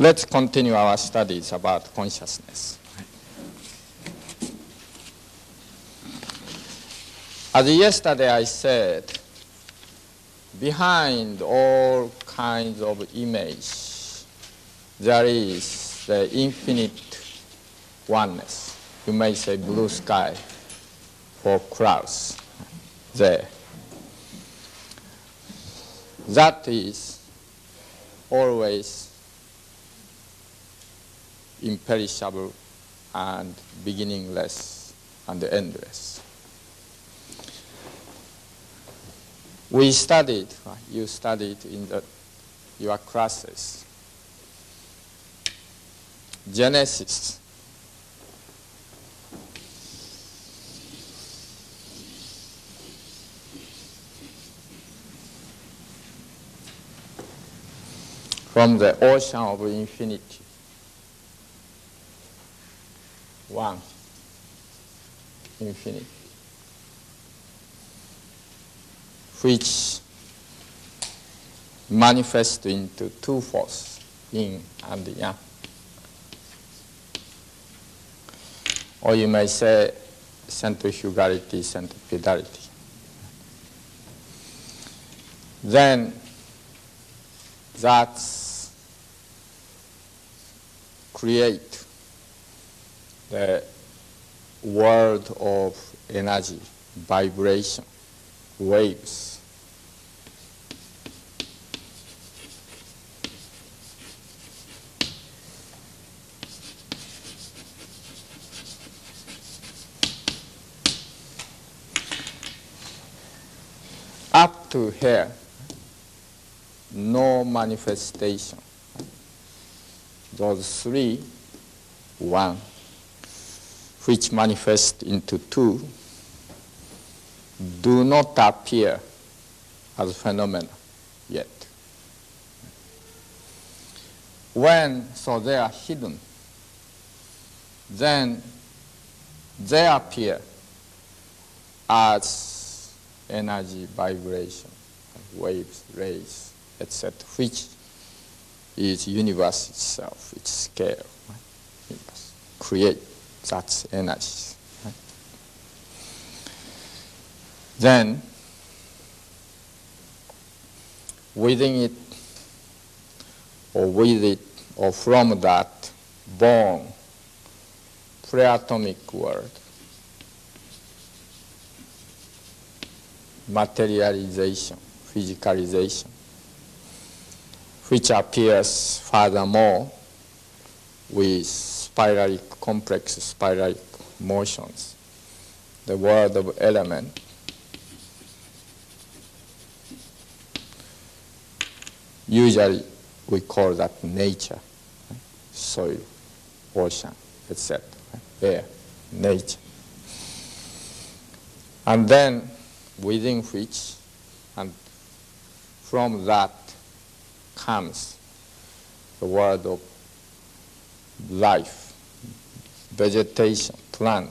Let's continue our studies about consciousness. As yesterday I said, behind all kinds of images, there is the infinite oneness. You may say blue sky for clouds there. That is always imperishable and beginningless and endless. We studied, you studied in your classes, Genesis. From the ocean of infinity. One, infinity, which manifests into two forces, yin and yang. Or you may say centrifugality, centripedality. Then that create the world of energy, vibration, waves. Up to here, no manifestation. Those three, one, which manifest into two, do not appear as phenomena yet. So they are hidden, then they appear as energy, vibration, waves, rays, etc., which is universe itself, its scale. Universe. Create that energy. Then, within it, or with it, or from that, born pre-atomic world, materialization, physicalization, which appears furthermore with complex spiralic motions, the world of element. Usually we call that nature, soil, ocean, etc., air, nature. And then within which, and from that comes the world of life, vegetation, plant.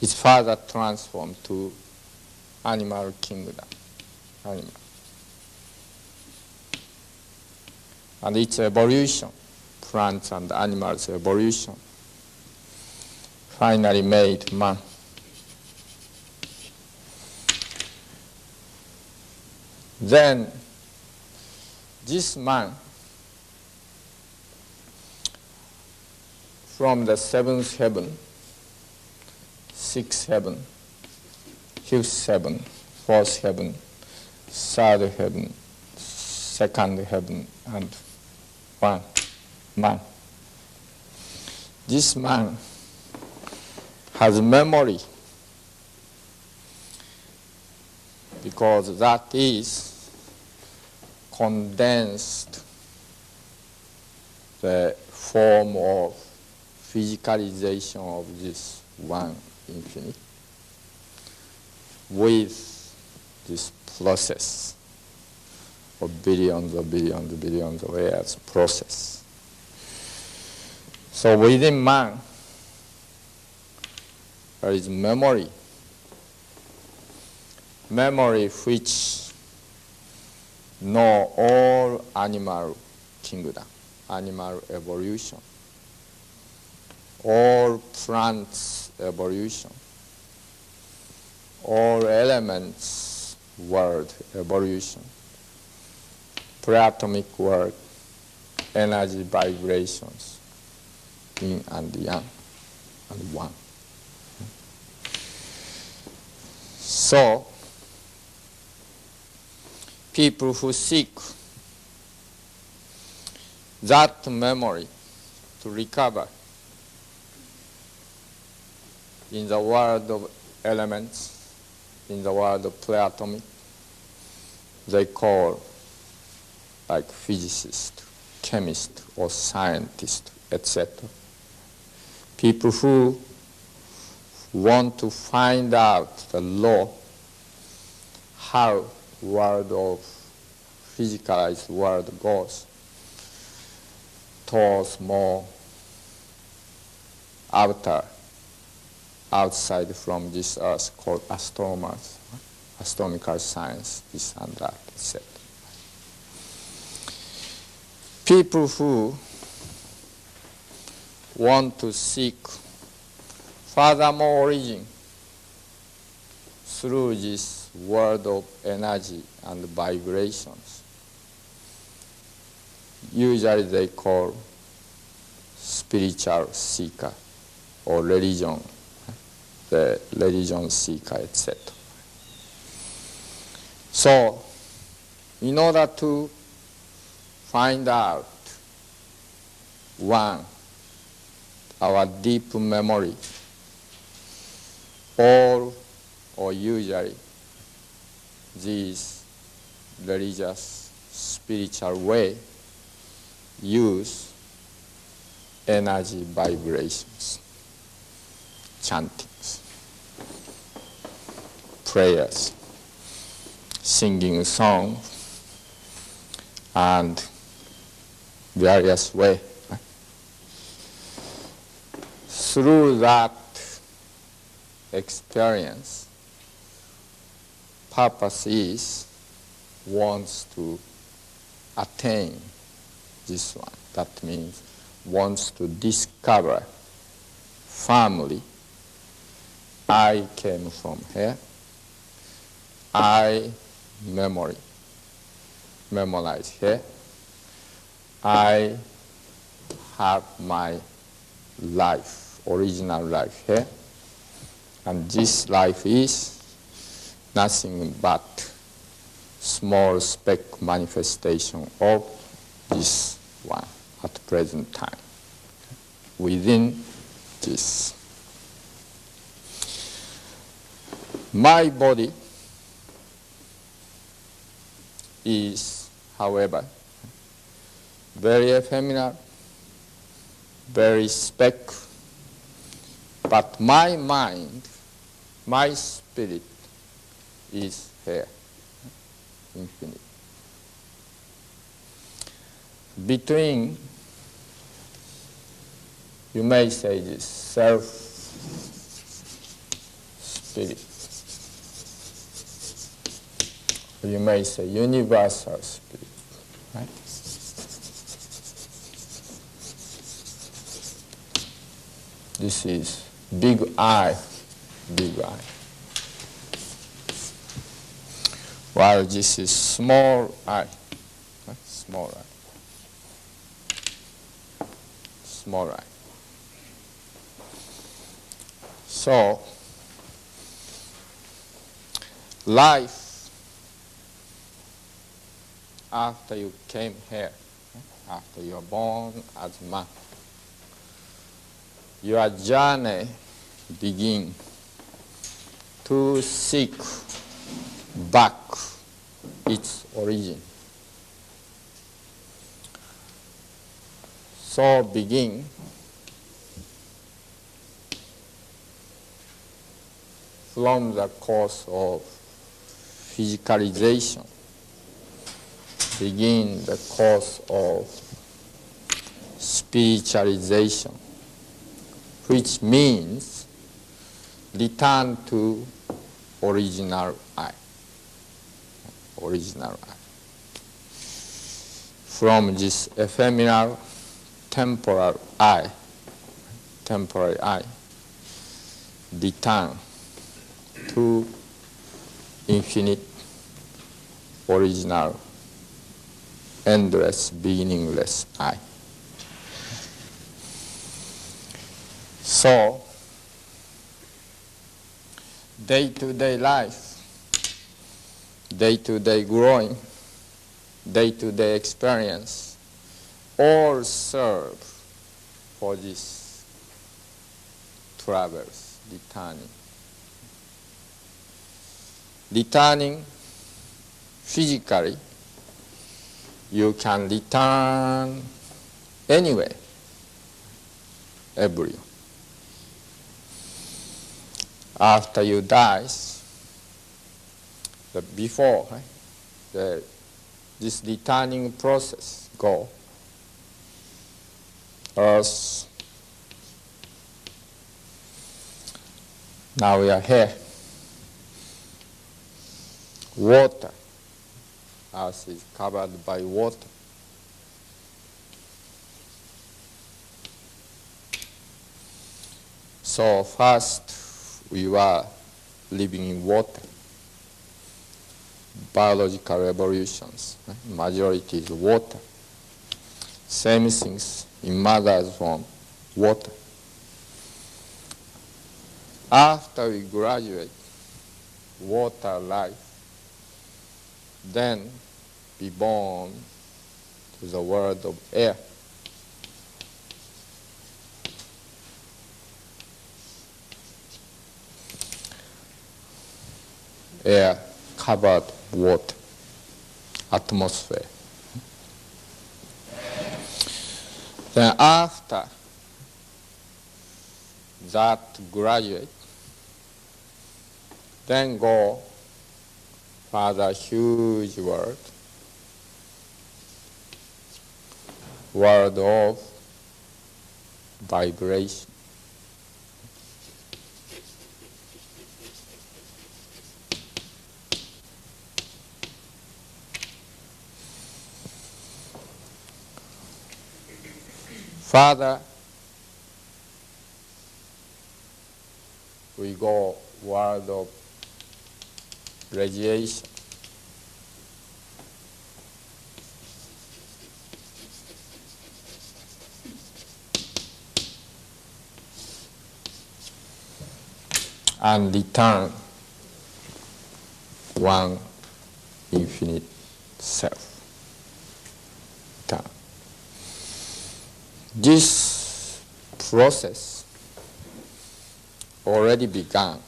It's further transformed to animal kingdom. Animal. And its evolution, plants and animals' evolution, finally made man. Then this man, from the seventh heaven, sixth heaven, fifth heaven, fourth heaven, third heaven, second heaven, and one man. This man has memory, because that is condensed the form of physicalization of this one infinite with this process of billions of years process. So within man, there is memory which know all animal kingdom, animal evolution, all plants evolution, all elements world evolution, pre-atomic world, energy vibrations, yin and yang, and one. So, people who seek that memory to recover in the world of elements, in the world of pre-atomic, they call like physicist, chemist, or scientist, etc. People who want to find out the law, how world of physicalized world goes towards more outside from this earth, called astronomers, astronomical science, this and that, etc. People who want to seek furthermore origin through this world of energy and vibrations, usually they call spiritual seeker or religion, the religion seeker, etc. So, in order to find out, one, our deep memory, or usually these religious spiritual way use energy vibrations, chantings, prayers, singing songs, and various way. Through that experience, purpose is wants to attain this one. That means wants to discover firmly, I came from here, I memorize here, I have my life, original life here, and this life is nothing but small speck manifestation of this one at present time. Within this, my body is, however, very ephemeral, very speck, but my mind, my spirit is here, infinite. Between, you may say this, self-spirit, or you may say universal spirit, right? This is big I, while this is small I, right? Small I. So, life after you came here, after you are born as man, your journey begins to seek back its origin. So begin from the course of physicalization, begin the course of spiritualization, which means return to original I. Original I. from this ephemeral temporary I, return to infinite, original, endless, beginningless I. So, day-to-day life, day-to-day growing, day-to-day experience, all serve for this travels, returning. Returning physically, you can return anywhere, everywhere. After you die, before this returning process go, earth, now we are here, water, earth is covered by water. So first we were living in water, biological evolutions, majority is water. Same things in mother's womb, water. After we graduate, water life, then be born to the world of air. Air covered water, atmosphere. Then after that graduate, then go further huge world of vibration. Further, we go world of radiation. And return one infinite self. Return. This process already began.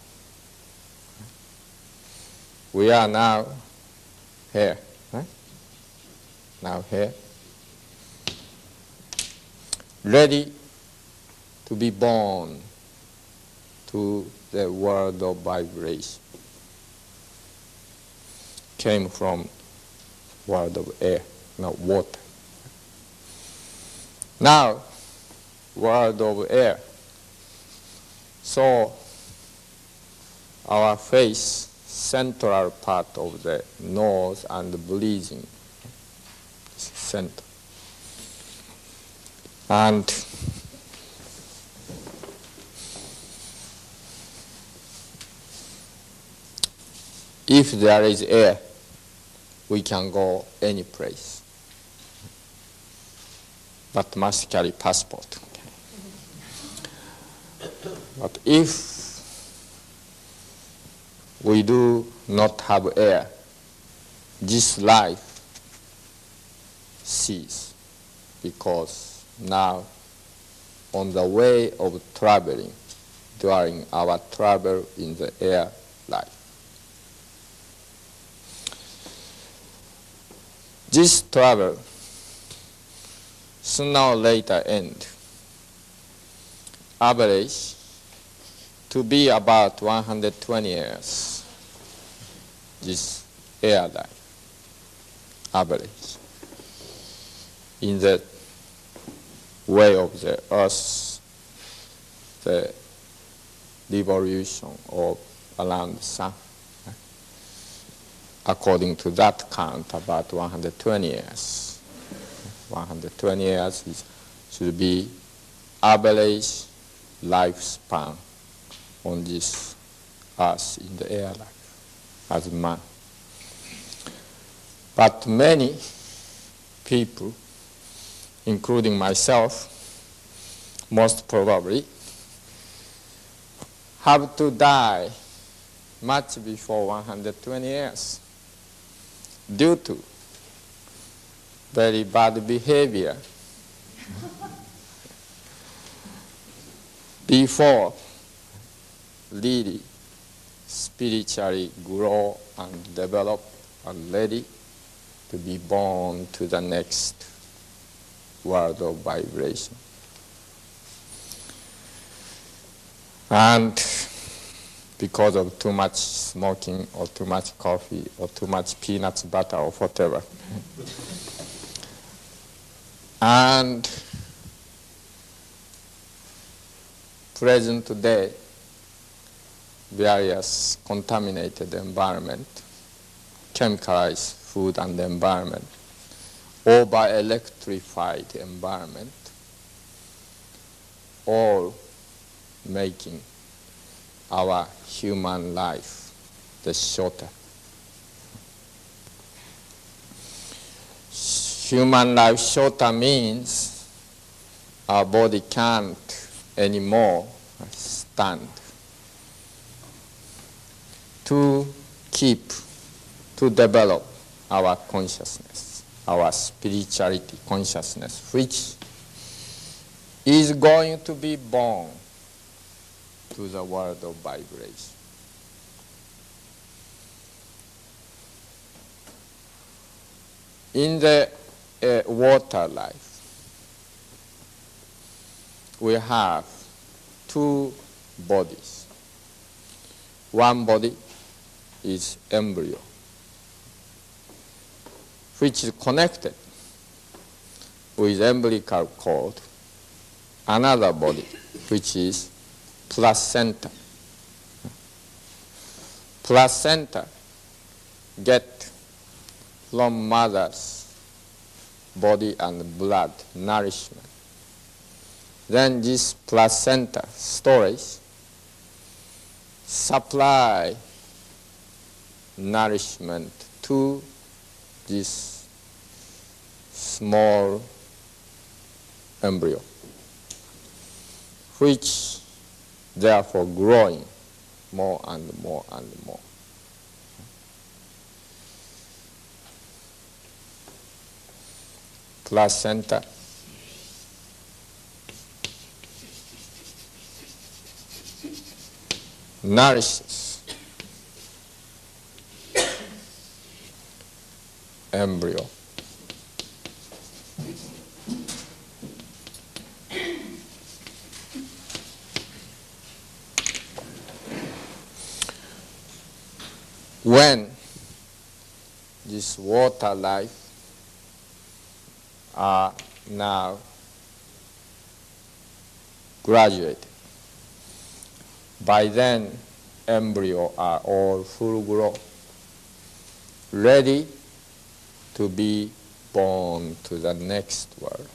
We are now here, right? Now here, ready to be born to the world of vibration. Came from world of air, not water. Now, world of air. So, our face, central part of the nose and the breathing, center. And if there is air, we can go any place. But must carry passport. But if we do not have air, this life ceases, because now on the way of traveling, during our travel in the air life, this travel sooner or later end. Average to be about 120 years. This air life, average. In the way of the Earth, the revolution of around the sun. According to that count, about 120 years. 120 years should be average lifespan on this earth in the air life as man. But many people, including myself, most probably, have to die much before 120 years due to very bad behavior before really spiritually grow and develop and ready to be born to the next world of vibration. And because of too much smoking or too much coffee or too much peanuts butter or whatever. And present day, various contaminated environment, chemicalized food and environment, over-electrified environment, all making our human life the shorter. Human life shorter means our body can't anymore stand to develop our consciousness, our spirituality consciousness, which is going to be born to the world of vibration. In the water life, we have two bodies. One body is embryo, which is connected with umbilical cord. Another body, which is placenta. Placenta get from mother's body and blood nourishment. Then this placenta storage supply nourishment to this small embryo, which therefore growing more and more and more. Placenta nourishes embryo. When this water life are now graduated, by then embryo are all full grown, ready to be born to the next world.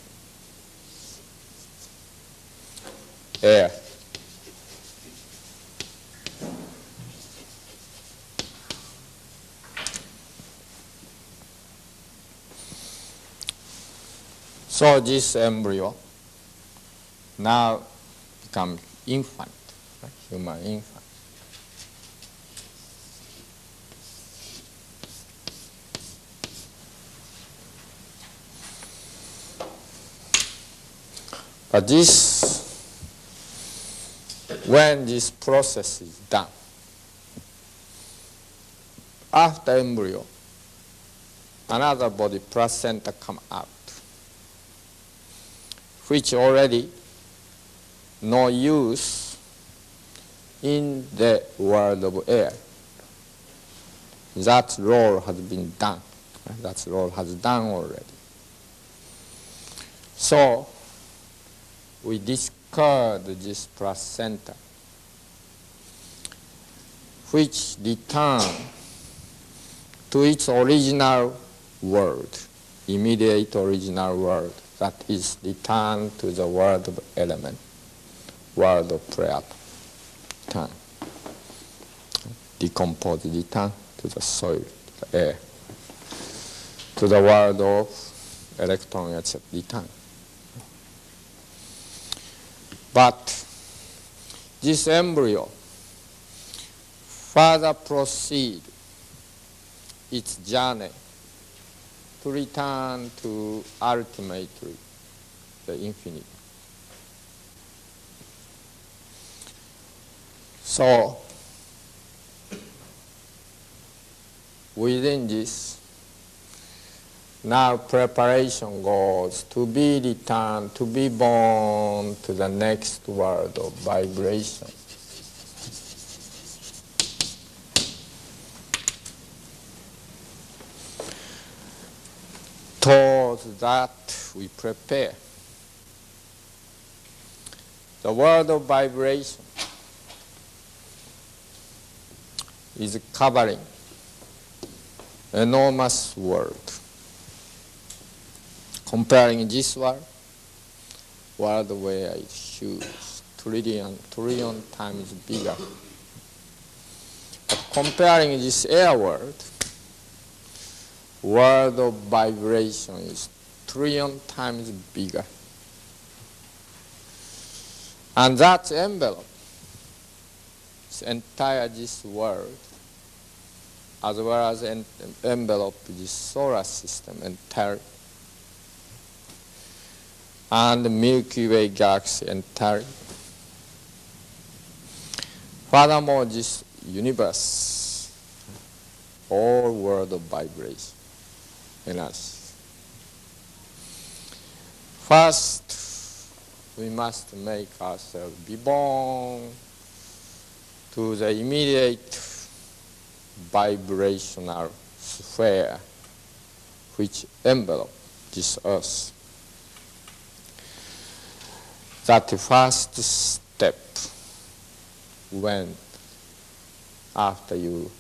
Air. So this embryo now become infant, right? Human infant. But when this process is done, after embryo, another body, placenta, come out, which already no use in the world of air. That role has been done. That role has done already. So we discard this placenta, which return to its original world immediate original world, that is return to the world of element, world of prayer, return. Decompose, return to the soil, to the air, to the world of electron, etc., return. But this embryo further proceed its journey to return to ultimately the infinite. So, within this, now preparation goes to be returned, to be born to the next world of vibration. Towards that we prepare. The world of vibration is covering enormous world. Comparing this world where it's huge, trillion times bigger. But comparing this air world of vibration is trillion times bigger. And that envelope, this entire this world, as well as envelope this solar system entirely, and the Milky Way galaxy entirely. Furthermore, this universe, all world of vibration, energy. First, we must make ourselves be born to the immediate vibrational sphere which envelop this earth. That the first step when after you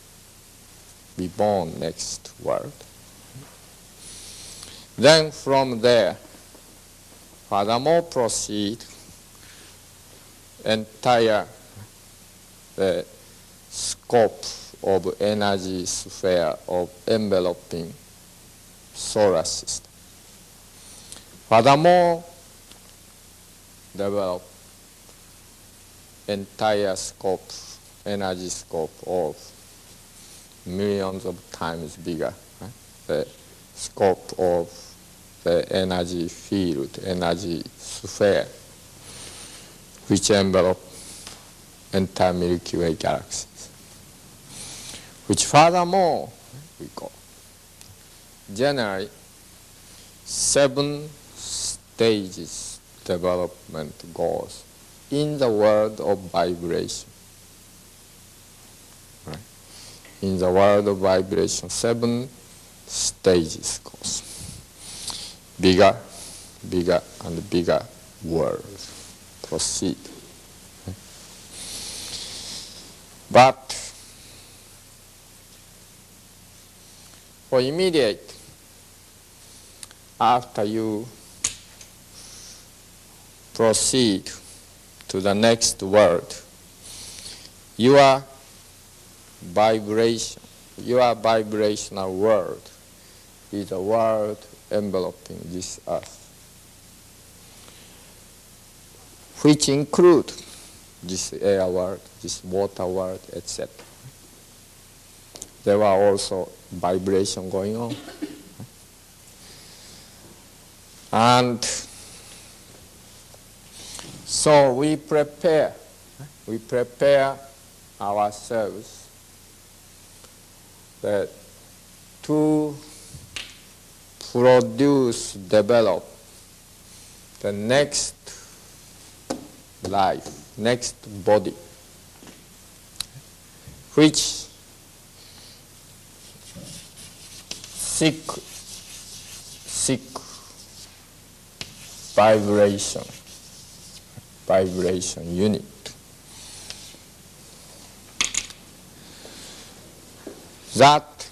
be born next world. Then from there, furthermore proceed entire the scope of energy sphere of enveloping solar system. Furthermore, develop entire scope, energy scope of millions of times bigger, right? The scope of the energy field, energy sphere, which envelop entire Milky Way galaxies. Which furthermore, we go. Generally, 7 stages development goes in the world of vibration. Right? In the world of vibration, 7 stages goes. Bigger, bigger, and bigger world proceed. But for immediate, after you proceed to the next world, your vibrational world is a world enveloping this earth, which include this air world, this water world, etc. There are also vibration going on. And so we prepare ourselves to produce, develop the next life, next body, which sick vibration unit. That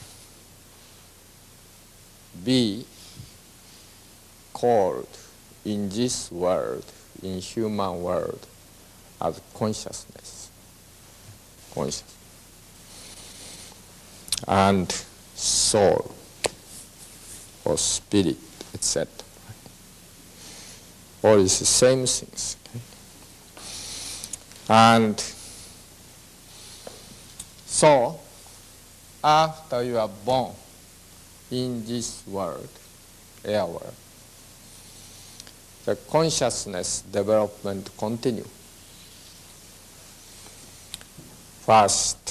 be called in this world, in human world, as consciousness. Consciousness. And soul or spirit, etc. All is the same things. And so, after you are born in this world, air world, the consciousness development continue. First,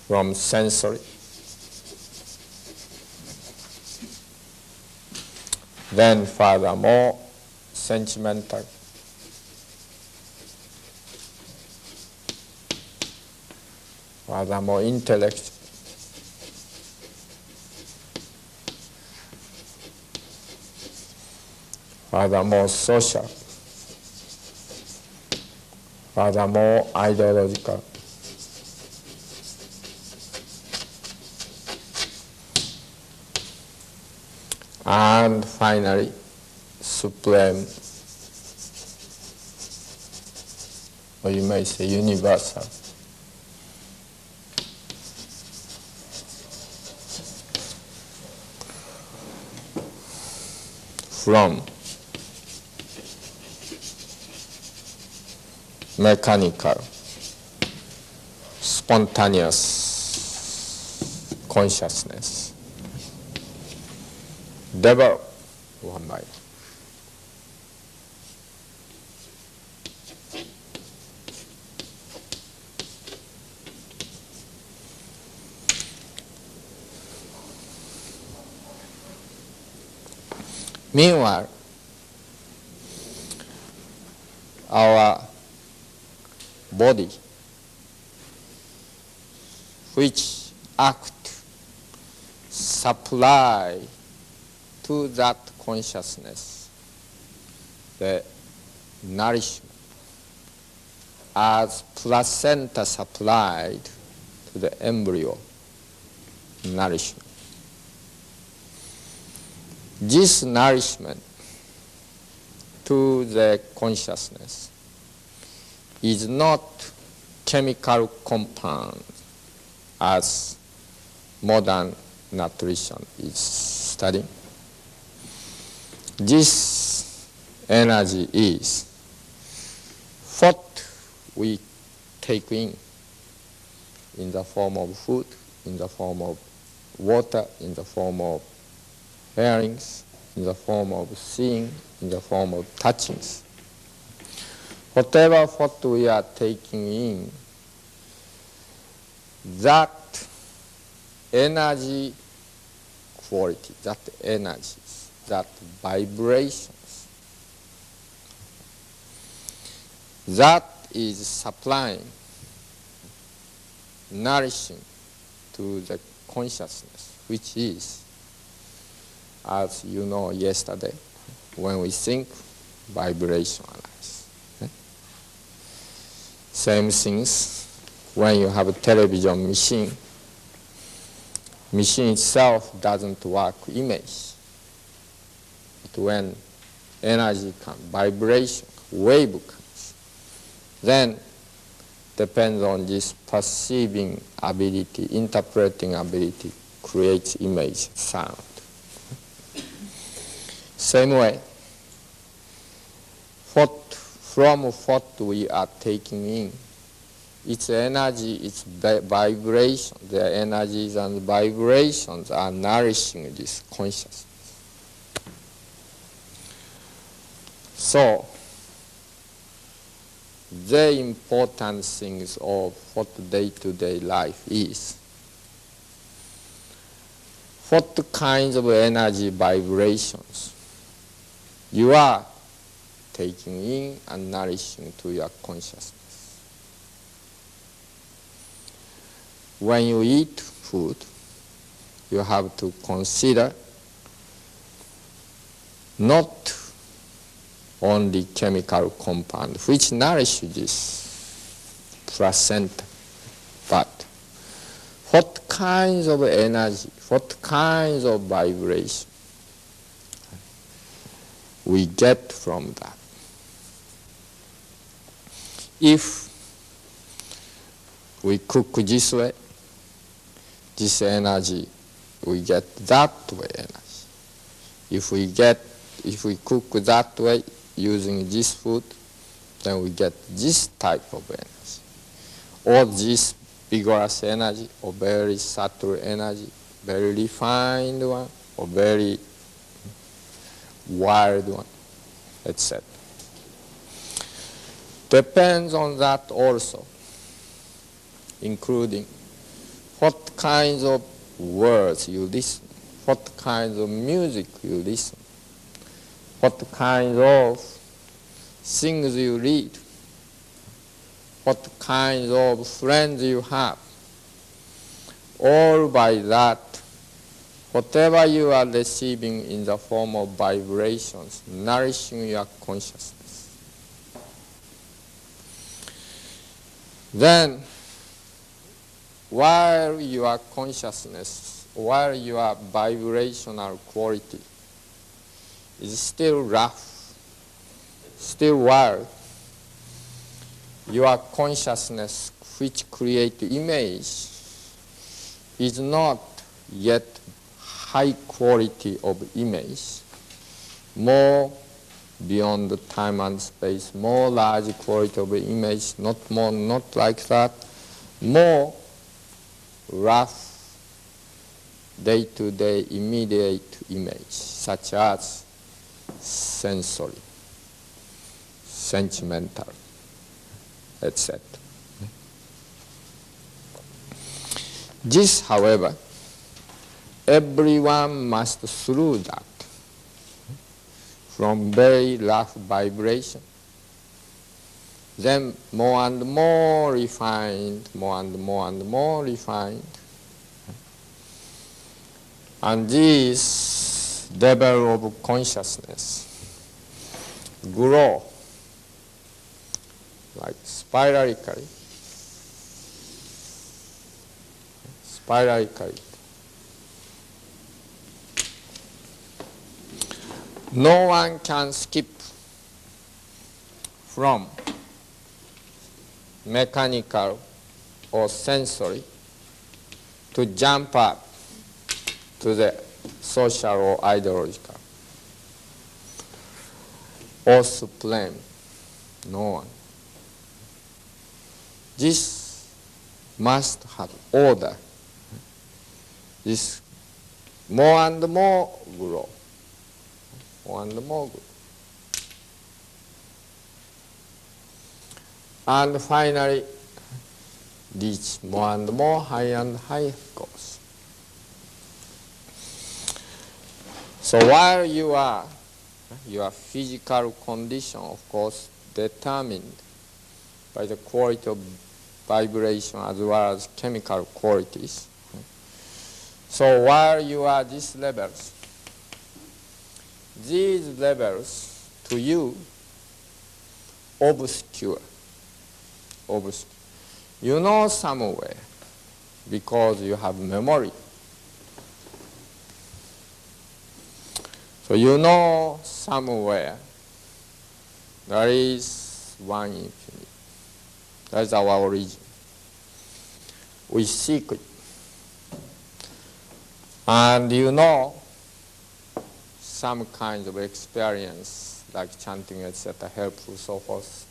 from sensory, then furthermore sentimental, furthermore intellect, furthermore social, furthermore ideological, and finally supreme, or you may say universal. From mechanical, spontaneous consciousness, develop one by one. Meanwhile, our body, which act, supply to that consciousness the nourishment as placenta supplied to the embryo nourishment. This nourishment to the consciousness is not chemical compound as modern nutrition is studying. This energy is what we take in the form of food, in the form of water, in the form of hearings, in the form of seeing, in the form of touchings. Whatever what we are taking in, that energy quality, that energies, that vibrations, that is supplying, nourishing to the consciousness, which is, as you know yesterday, when we think, vibrationalize. Same things when you have a television machine. Machine itself doesn't work image. But when energy comes, vibration, wave comes, then depends on this perceiving ability, interpreting ability, creates image, sound. Same way, from what we are taking in, its energy, its vibration, the energies and vibrations are nourishing this consciousness. So, the important things of what day-to-day life is, what kinds of energy vibrations you are taking in and nourishing to your consciousness. When you eat food, you have to consider not only chemical compound which nourish this placenta, but what kinds of energy, what kinds of vibration we get from that. If we cook this way, this energy, we get that way energy. If we cook that way using this food, then we get this type of energy. Or this vigorous energy, or very subtle energy, very refined one, or very wild one, etc. Depends on that also, including what kinds of words you listen, what kinds of music you listen, what kinds of things you read, what kinds of friends you have. All by that, whatever you are receiving in the form of vibrations, nourishing your consciousness. Then, while your consciousness, while your vibrational quality is still rough, still wild, your consciousness which creates image is not yet high quality of image, more beyond the time and space, more large quality of image, not more, not like that, more rough, day-to-day immediate image, such as sensory, sentimental, etc. This, however, everyone must through that, from very rough vibration, then more and more refined, more and more and more refined. And this level of consciousness grow like spiralically, No one can skip from mechanical or sensory to jump up to the social or ideological or supreme. No one. This must have order. This more and more grow. More and more grow. And finally reach more and more high and high goals. So while your physical condition, of course, determined by the quality of vibration as well as chemical qualities. So while you are these levels to you obscure. You know somewhere because you have memory. So you know somewhere there is one infinite. That's our origin. We seek it. And you know some kind of experience like chanting, etc., helpful, so forth.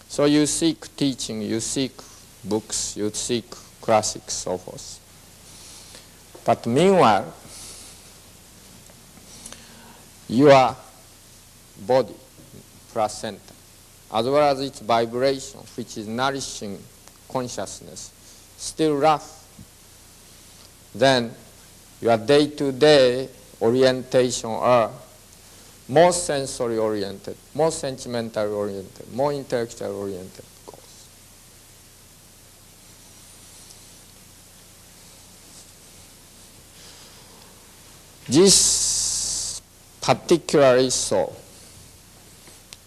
So you seek teaching, you seek books, you seek classics, so forth. But meanwhile, your body, placenta, as well as its vibration, which is nourishing consciousness, still rough, then your day-to-day orientation are more sensory oriented, more sentimental oriented, more intellectual oriented goals. This particularly so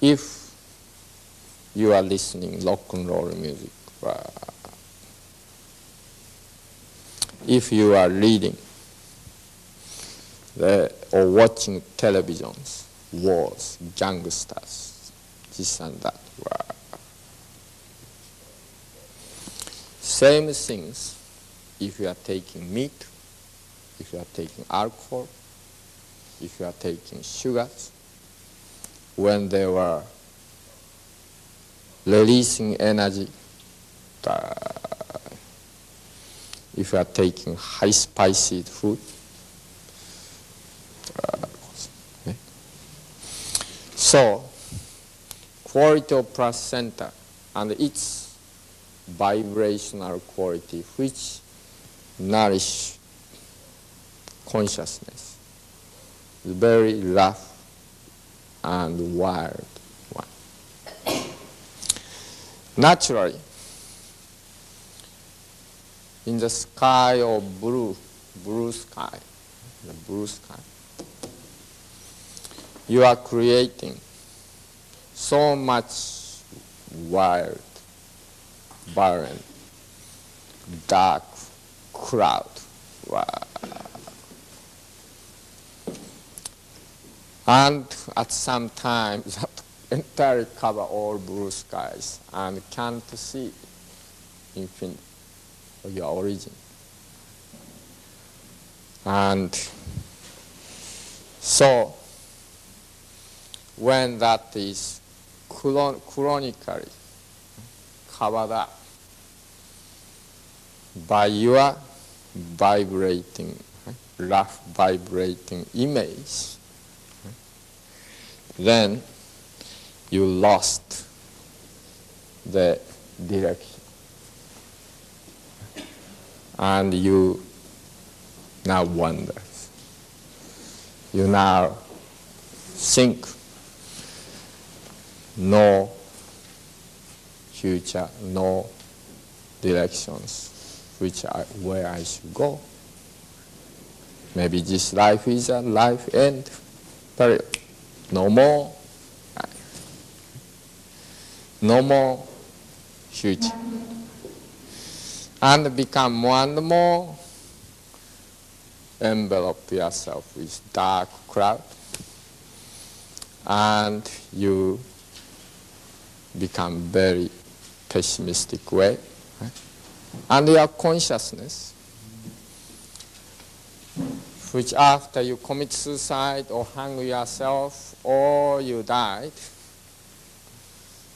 if you are listening rock and roll music, if you are reading or watching televisions, wars, gangsters, this and that. Same things if you are taking meat, if you are taking alcohol, if you are taking sugars, when they were releasing energy, if you are taking high spicy food, so quality of placenta and its vibrational quality which nourish consciousness is very rough and wild one. Naturally, in the sky of blue sky, you are creating so much wild, barren, dark cloud. Wow. And at some time, that entirely cover all blue skies and can't see infinite your origin. And so, when that is chronically covered up by your vibrating, rough vibrating image, then you lost the direction. And you now wonder. You now think no future, no directions, where I should go. Maybe this life is a life end period. No more. No more future. And become more and more envelop yourself with dark cloud, and you become very pessimistic way. And your consciousness, which after you commit suicide or hang yourself or you died,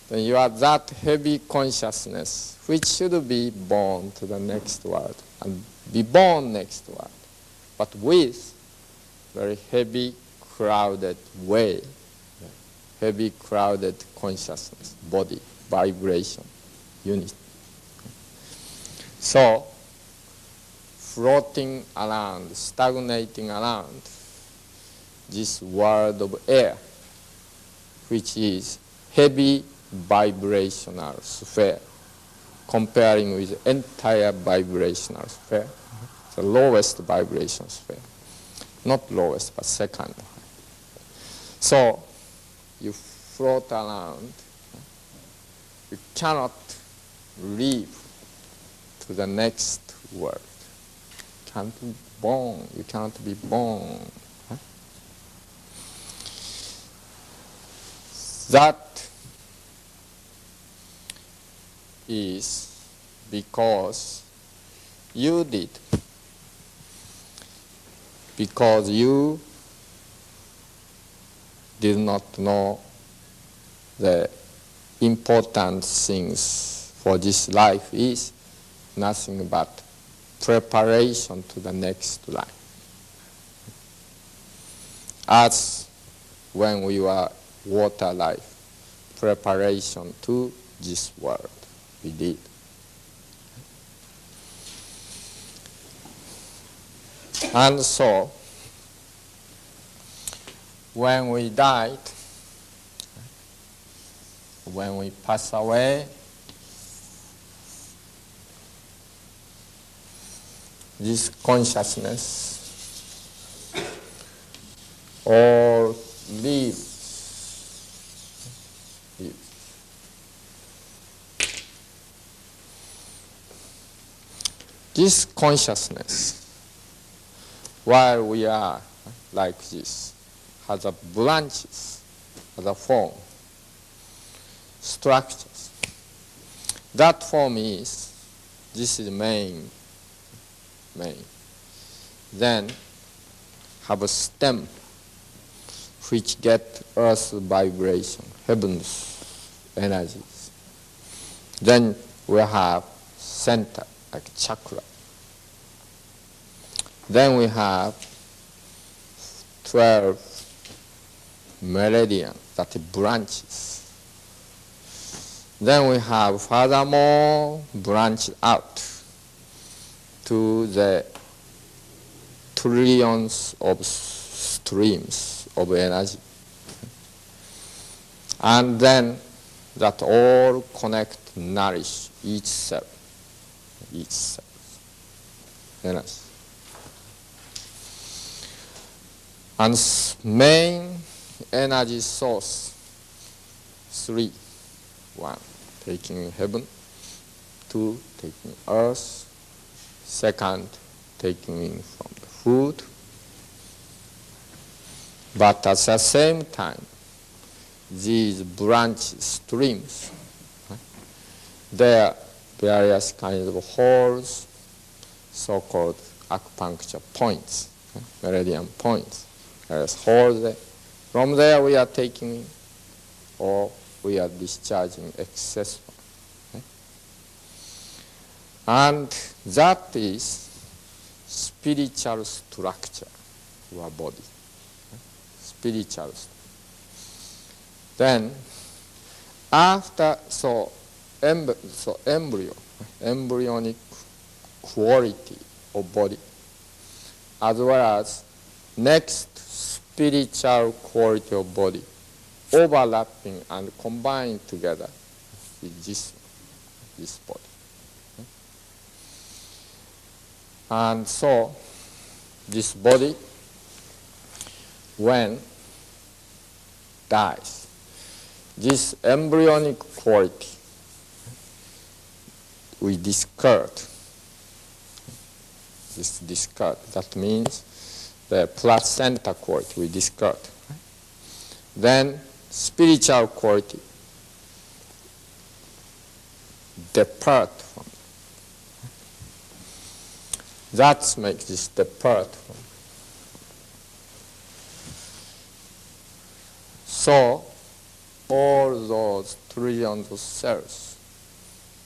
then you are that heavy consciousness which should be born to the next world and be born next world, but with very heavy, crowded way, heavy, crowded consciousness, body, vibration, unit. So, floating around, stagnating around this world of air, which is heavy vibrational sphere, comparing with entire vibrational sphere, the lowest vibration sphere, not lowest but second. So you float around, you cannot leave to the next world. You cannot be born. That is because you did. Because you did not know the important things for this life is nothing but preparation to the next life. As when we were water life, preparation to this world. We did. And so, when we died, when we pass away, this consciousness all leaves. This consciousness, while we are like this, has a branches, has a form, structures. That form is, this is main. Then have a stem which get earth's vibration, heaven's energies. Then we have center, like chakra. Then we have 12 meridian, that is branches. Then we have furthermore branch out to the trillions of streams of energy. And then that all connect, nourish each cell, energy. And main energy source, 3. 1, taking heaven. 2, taking earth. 2nd, taking in from the food. But at the same time, these branch streams, there are various kinds of holes, so-called acupuncture points, meridian points. There's holes there. From there we are taking or we are discharging excess. And that is spiritual structure of our body. Spiritual. Then after, embryonic quality of body, as well as next spiritual quality of body, overlapping and combined together with this body. And so this body, when dies, this embryonic quality we discard. That means the placenta quality we discard. Then spiritual quality depart from. That makes this depart from. So all those trillions of cells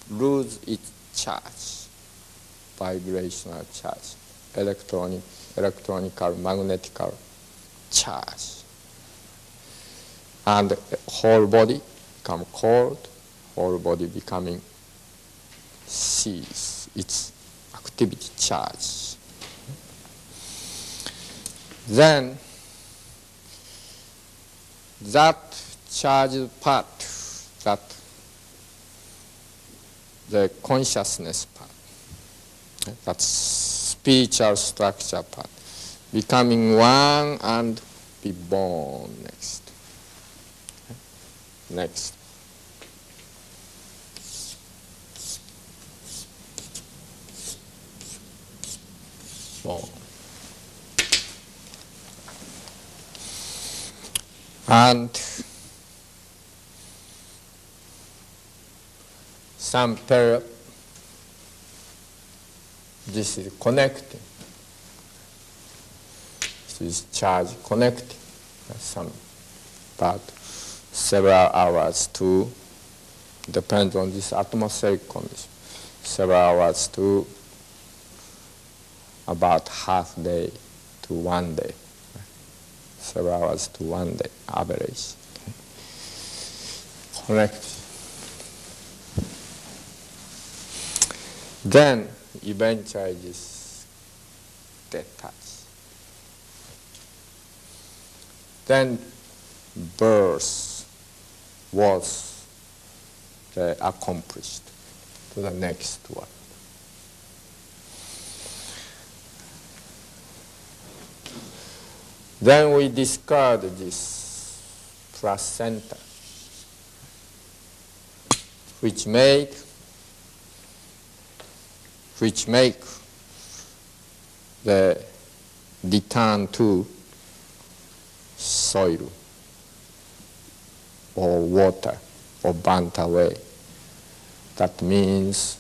lose its charge, vibrational charge, electronical, magnetical charge. And whole body become cold, whole body becoming cease its activity charge. Then that charged part, that the consciousness part, that spiritual structure part, becoming one and be born next. Next. Born. And some period, this is connecting. This is charge connecting. Some part, several hours to, depends on this atmospheric condition, several hours to about half day to 1 day. Several hours to 1 day, average. Okay. Connect. Then eventually this detach. Then birth was accomplished to the next one. Then we discard this placenta, which make the return to soil or water or burnt away. That means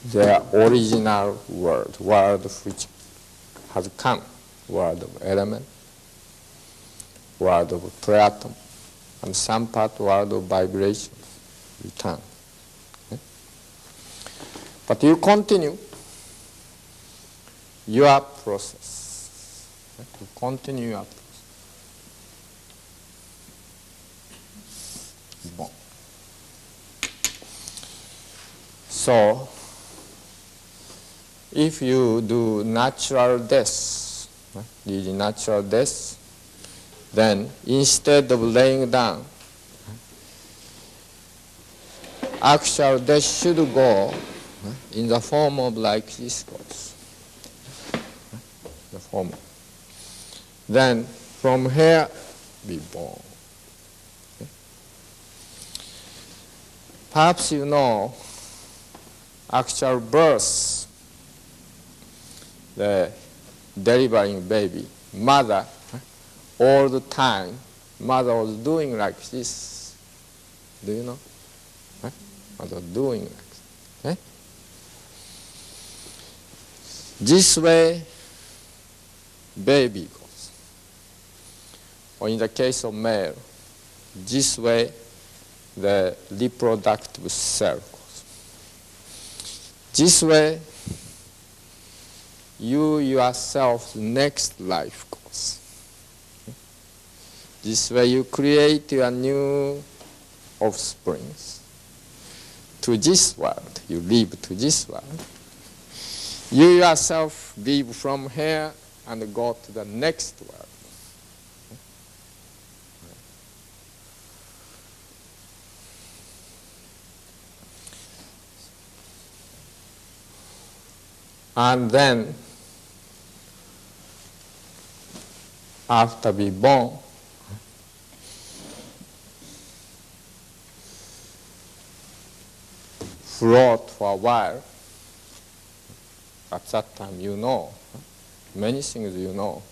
their original world which has come, world of element, world of pre-atom, and some part world of vibrations return. Okay? But you continue your process. Okay? You continue your process. Bon. So, if you do natural death, really natural death, then instead of laying down, actual death should go in the form of like this goes. The form. Then from here be born. Okay? Perhaps you know actual birth, the delivering baby, mother, all the time, mother was doing like this. Do you know? Mother doing like this. Okay? This way, baby goes. Or in the case of male, this way, the reproductive cell goes. This way, you yourself, next life goes. This way you create your new offsprings. To this world, you live to this world. You yourself live from here and go to the next world. And then, after be born, float for a while. At that time, you know, many things you know.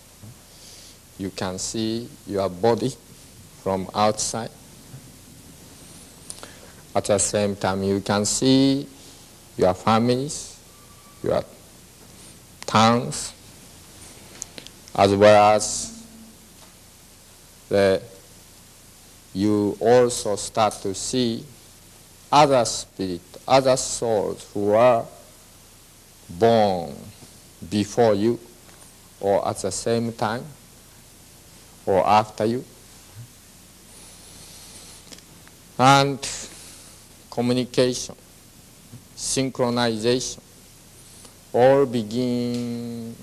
You can see your body from outside. At the same time, you can see your families, your towns, as well as you also start to see other spirits, other souls who are born before you, or at the same time, or after you. And communication, synchronization, all begin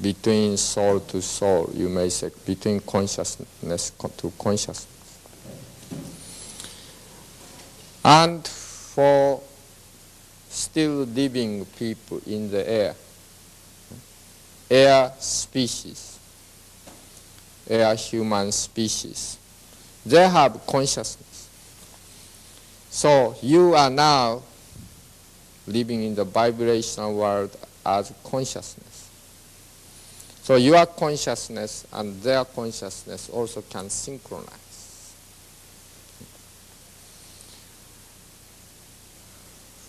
between soul to soul, you may say, between consciousness to consciousness. And for still living people in the air species, air human species, they have consciousness. So you are now living in the vibrational world as consciousness. So your consciousness and their consciousness also can synchronize.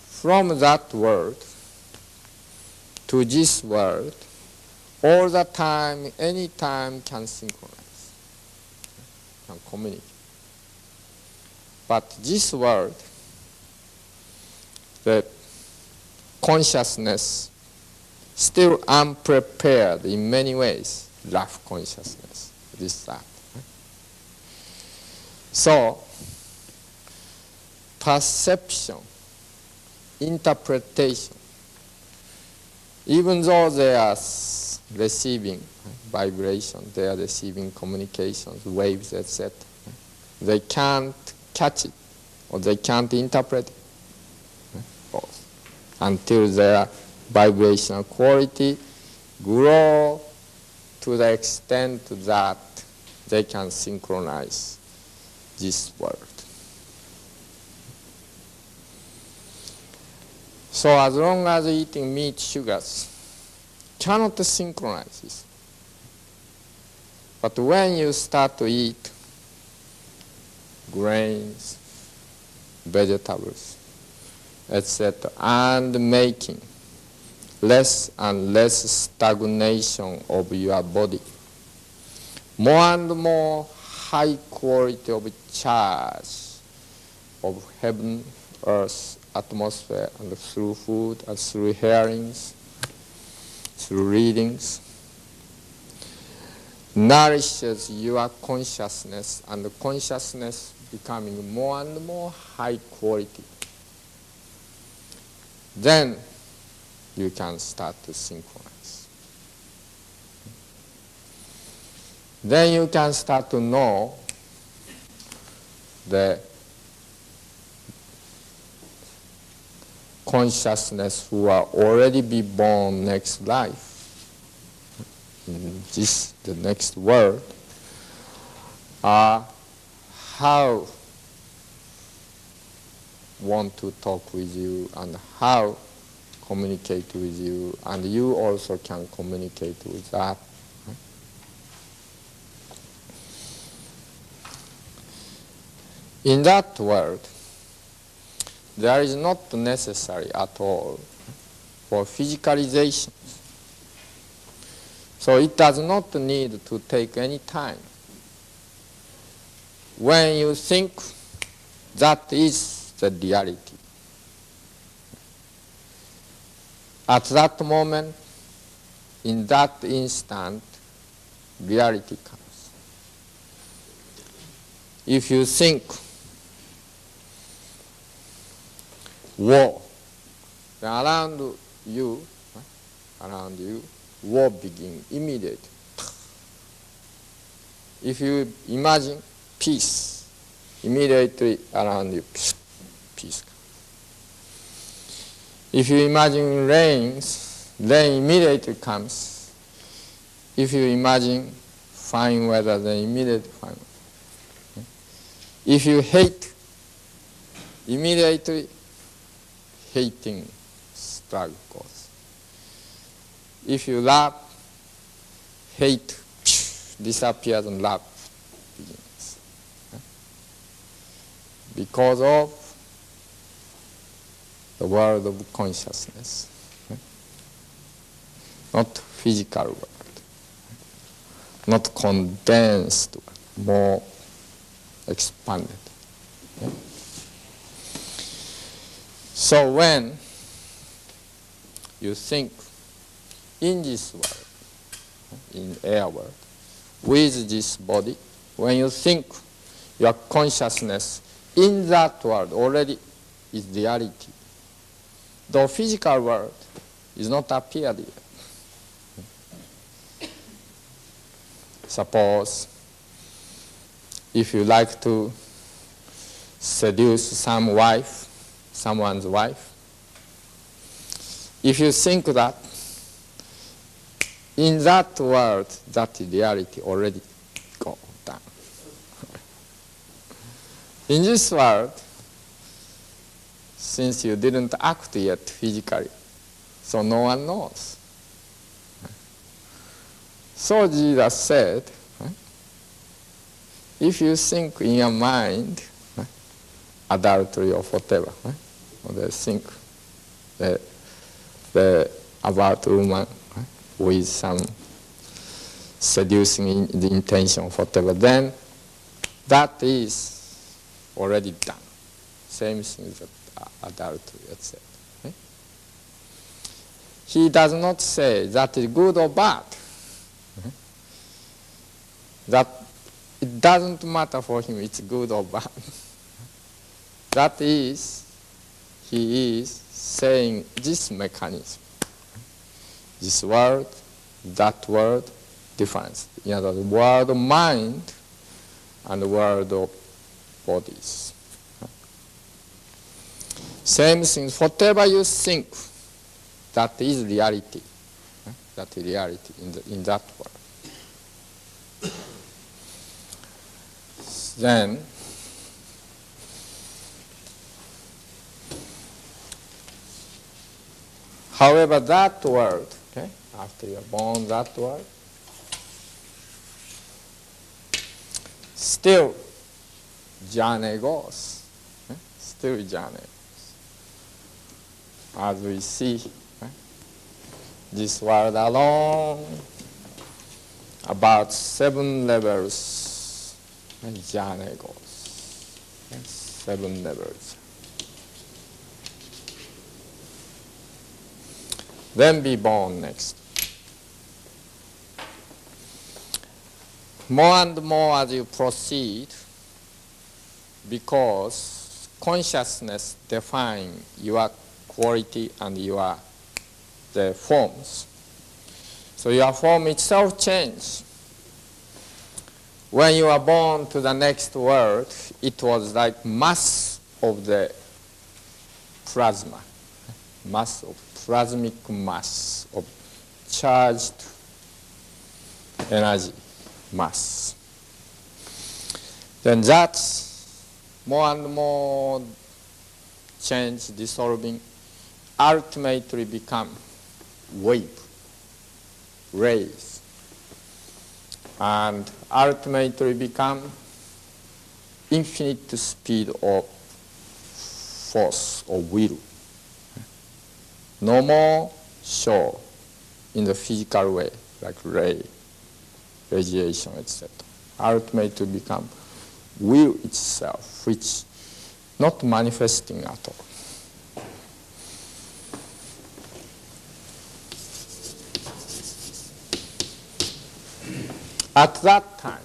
From that world to this world, all the time, any time can synchronize, can communicate. But this world, the consciousness still unprepared in many ways, rough consciousness, that. So, perception, interpretation, even though they are receiving vibration, they are receiving communications, waves, etc., they can't catch it, or they can't interpret it until their vibrational quality grow to the extent that they can synchronize this world. So as long as eating meat, sugars cannot synchronize this. But when you start to eat grains, vegetables, etc., and making less and less stagnation of your body, more and more high quality of charge of heaven, earth, atmosphere, and through food, and through hearings, through readings, nourishes your consciousness, and the consciousness becoming more and more high quality. Then you can start to synchronize. Then you can start to know the consciousness who are already be born next life, in this, the next world, are how want to talk with you and how communicate with you, and you also can communicate with that. In that world, there is not necessary at all for physicalization. So it does not need to take any time. When you think, that is the reality. At that moment, in that instant, reality comes. If you think war, then around you, war begins immediately. If you imagine peace, immediately around you, peace comes. If you imagine rain immediately comes. If you imagine fine weather, then immediately fine weather. If you hate, immediately hating struggle goes. If you love, hate disappears and love begins. Because of the world of consciousness, not physical world, not condensed world, more expanded. So when you think in this world, in air world, with this body, when you think your consciousness in that world already is reality. The physical world is not appeared yet. Suppose if you like to seduce someone's wife, if you think that in that world, that reality already go down. In this world, since you didn't act yet physically, so no one knows. So Jesus said, if you think in your mind, adultery or whatever, or they think about a woman with some seducing the intention or whatever, then that is already done. Same thing that adultery, etc. He does not say that is good or bad. That it doesn't matter for him it's good or bad. That is, he is saying this mechanism. This world, that world, difference. In other words, world of mind and the world of bodies. Same thing, whatever you think, that is reality. That is reality in that world. Then, however, that world, after you're born that world. Still, journey goes. Still journey. As we see, this world alone, about 7 levels, journey goes. 7 levels. Then be born next. More and more as you proceed, because consciousness defines your quality and the forms. So your form itself changes. When you are born to the next world, it was like mass of the plasma, mass of plasmic mass of charged energy mass. Then that's more and more change, dissolving, ultimately become wave, rays, and ultimately become infinite speed of force or will. No more show in the physical way, like ray, radiation, etc. Ultimately become will itself, which not manifesting at all. At that time,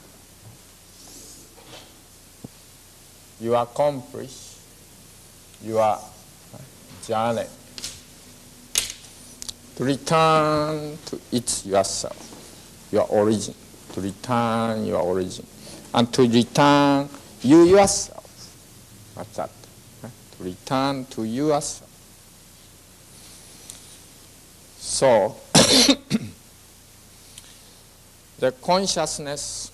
you accomplish your journey to return to it yourself, your origin, to return your origin, and to return you yourself at that time, to return to yourself. So, the consciousness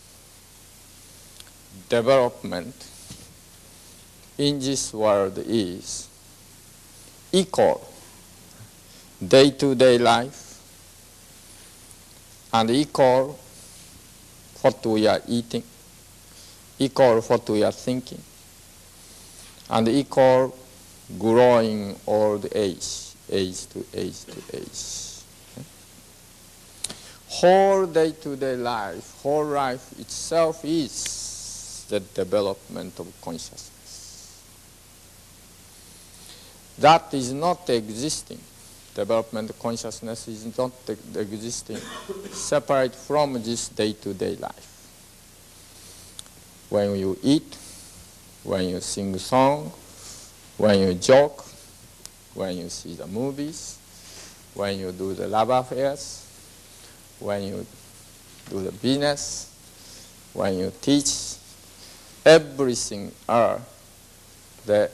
development in this world is equal day-to-day life and equal what we are eating, equal what we are thinking, and equal growing old age, age to age to age. Whole day-to-day life, whole life itself is the development of consciousness. That is not existing. Development of consciousness is not existing separate from this day-to-day life. When you eat, when you sing a song, when you joke, when you see the movies, when you do the love affairs, when you do the business, when you teach, everything are the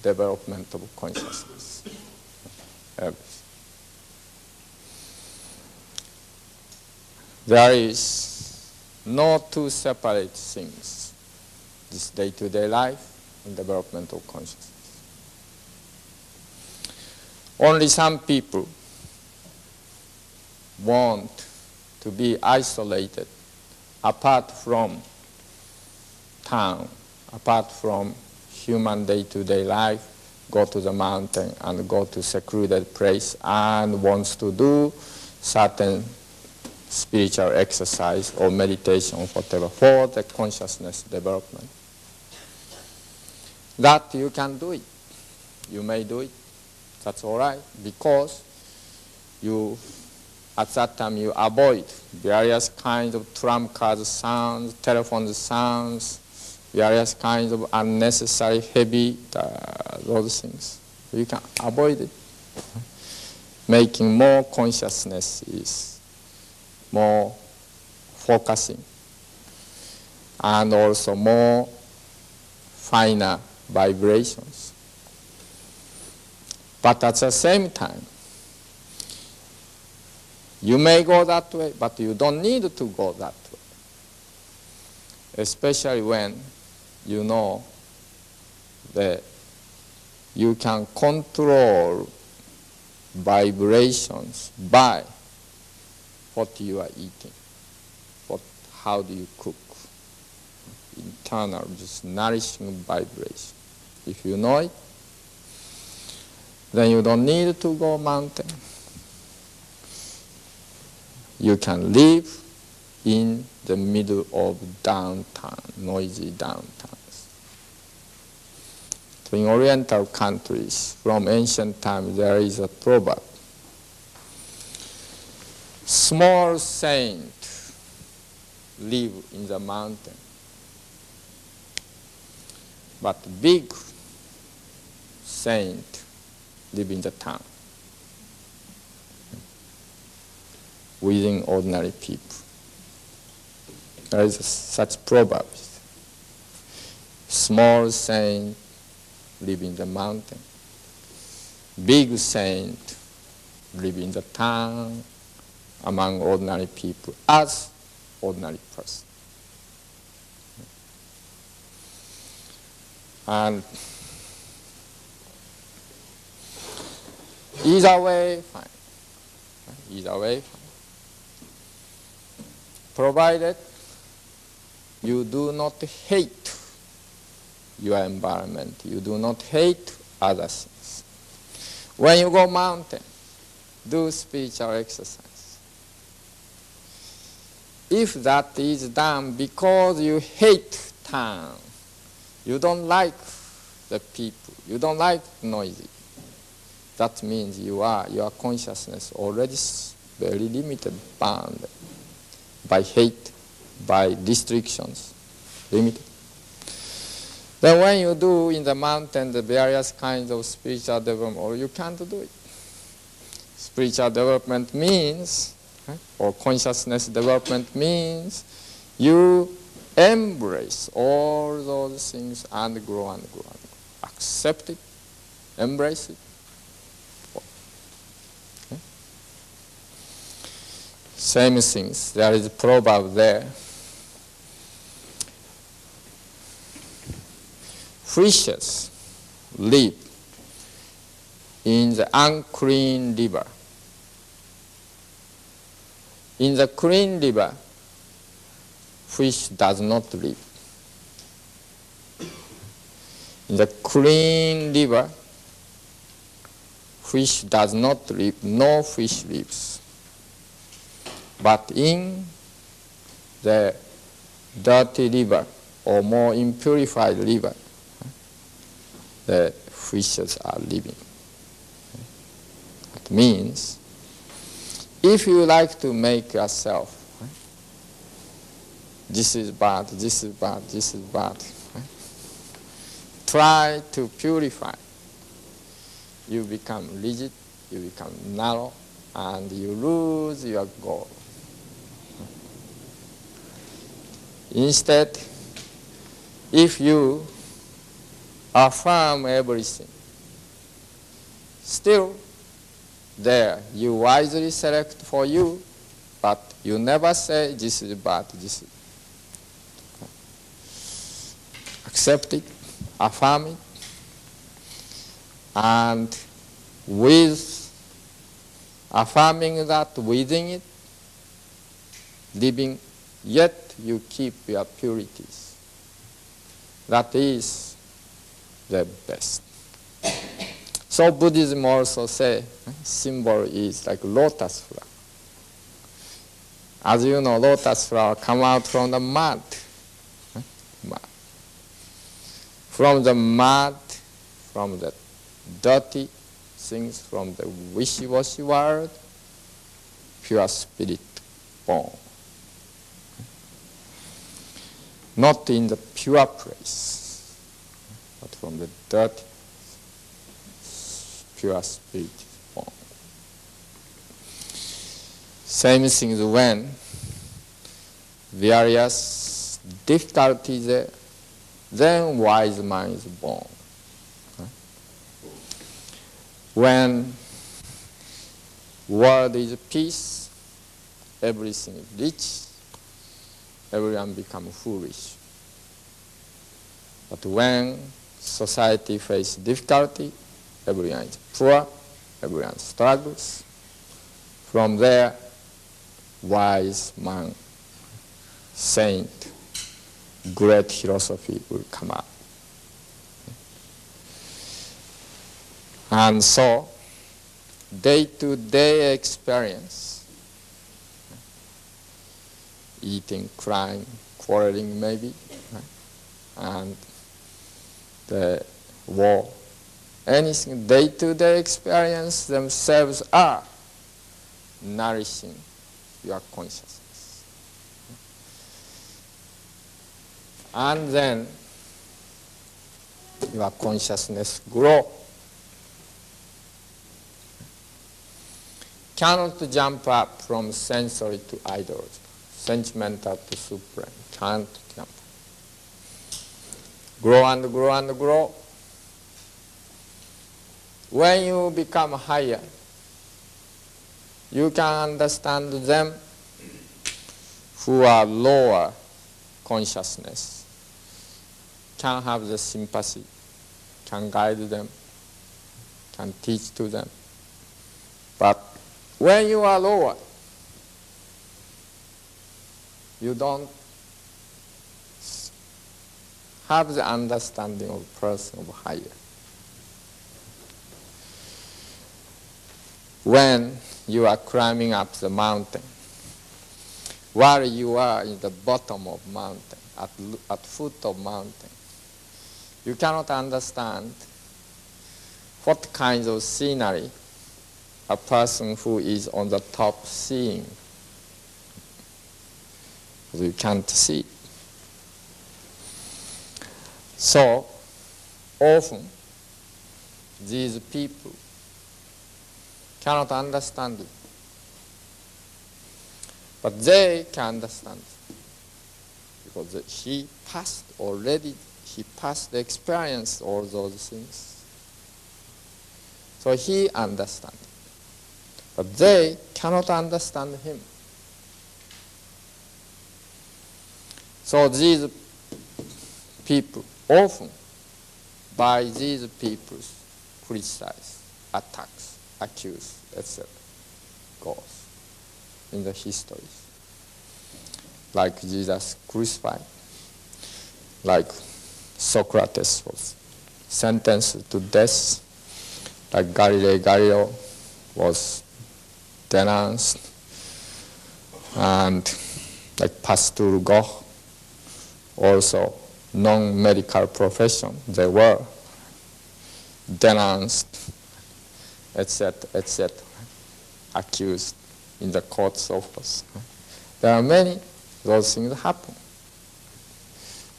development of consciousness. Everything. There is no two separate things, this day-to-day life and development of consciousness. Only some people want to be isolated, apart from town, apart from human day-to-day life, go to the mountain and go to secluded place and wants to do certain spiritual exercise or meditation, whatever, for the consciousness development. That you can do it. You may do it. That's all right, because you at that time you avoid various kinds of trump card sounds, telephone sounds, various kinds of unnecessary heavy, those things. You can avoid it. Making more consciousness is more focusing and also more finer vibrations. But at the same time, you may go that way, but you don't need to go that way. Especially when you know that you can control vibrations by what you are eating, how do you cook. Internal, just nourishing vibration. If you know it, then you don't need to go mountain. You can live in the middle of downtown, noisy downtowns. So in Oriental countries, from ancient times, there is a proverb. Small saint live in the mountain, but big saint live in the town, within ordinary people. There is such proverb. Small saint live in the mountain, big saint live in the town among ordinary people as ordinary person. And either way, fine. Either way, fine. Provided you do not hate your environment, you do not hate other things. When you go mountain, do spiritual exercise. If that is done because you hate town, you don't like the people, you don't like noisy, that means your consciousness already very limited, bound by hate, by restrictions, limited. Then when you do in the mountain the various kinds of spiritual development, or you can't do it. Spiritual development means, or consciousness development means, you embrace all those things and grow and grow and grow. Accept it, embrace it. Okay? Same things. There is a proverb there. Fishes live in the unclean river. In the clean river, fish does not live. In the clean river, fish does not live, no fish lives. But in the dirty river, or more impurified river, the fishes are living. That means, if you like to make yourself, this is bad, this is bad, this is bad, try to purify. You become rigid, you become narrow, and you lose your goal. Instead, if you affirm everything, still there you wisely select for you, but you never say this is bad, this is. Accept it, affirm it, and with affirming that within it, living, yet you keep your purities. That is the best. So Buddhism also say, symbol is like lotus flower. As you know, lotus flower come out from the mud. Mud. From the mud, from the dirty things, from the wishy-washy world, pure spirit born. Not in the pure place, but from the dirty, pure spirit born. Same thing when various difficulties there, then wise mind is born. When world is peace, everything is rich, everyone becomes foolish. But when society faces difficulty, everyone is poor, everyone struggles. From there, wise man, saint, great philosophy will come up. And so, day-to-day experience, eating, crying, quarreling maybe, and the war, anything, day-to-day experience themselves are nourishing your consciousness. And then your consciousness grow. Cannot jump up from sensory to ideology, sentimental to supreme. Can't jump. Grow and grow and grow. When you become higher, you can understand them who are lower consciousness, can have the sympathy, can guide them, can teach to them. But when you are lower, you don't have the understanding of a person of higher. When you are climbing up the mountain, while you are in the bottom of mountain, at foot of mountain, you cannot understand what kinds of scenery a person who is on the top seeing. You can't see. So often these people cannot understand it. But they can understand it. Because he passed the experience, all those things. So he understands. But they cannot understand him. So these people, often by these people, criticize, attacks, accuse, etc. goes in the histories. Like Jesus crucified, like Socrates was sentenced to death, like Galileo was denounced, and like Pasteur Goh, also non-medical profession, they were denounced, etc., etc., accused in the court's office. There are many those things happen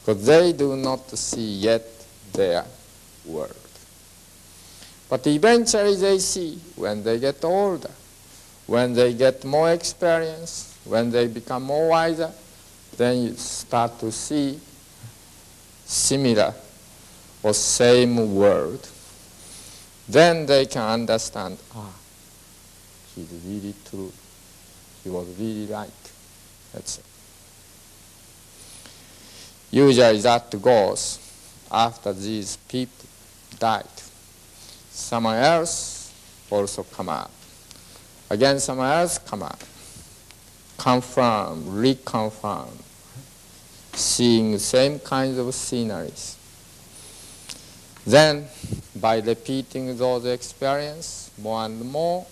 because they do not see yet their world. But eventually they see when they get older, when they get more experience, when they become more wiser, then you start to see similar or same world. Then they can understand, he's really true. He was really right. That's it. Usually that goes after these people died. Someone else also come up. Again, someone else come up. Confirm, reconfirm, seeing the same kinds of sceneries. Then, by repeating those experiences more and more,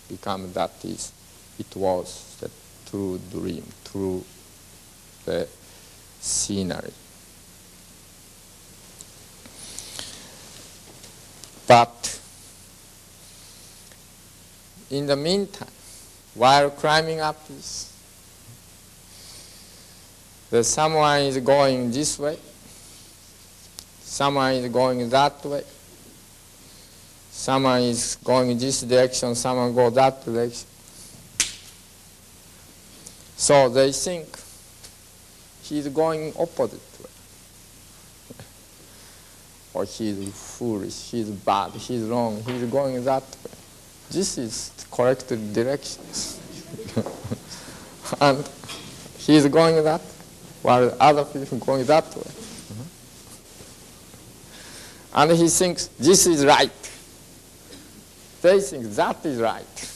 become that is, it was the true dream, true the scenery. But in the meantime, while climbing up this, someone is going this way, someone is going that way, someone is going this direction, someone goes that direction. So they think he's going opposite way. Or he's foolish, he's bad, he's wrong, he's going that way. This is the correct direction. And he's going that way, while other people are going that way. And he thinks this is right. They think that is right.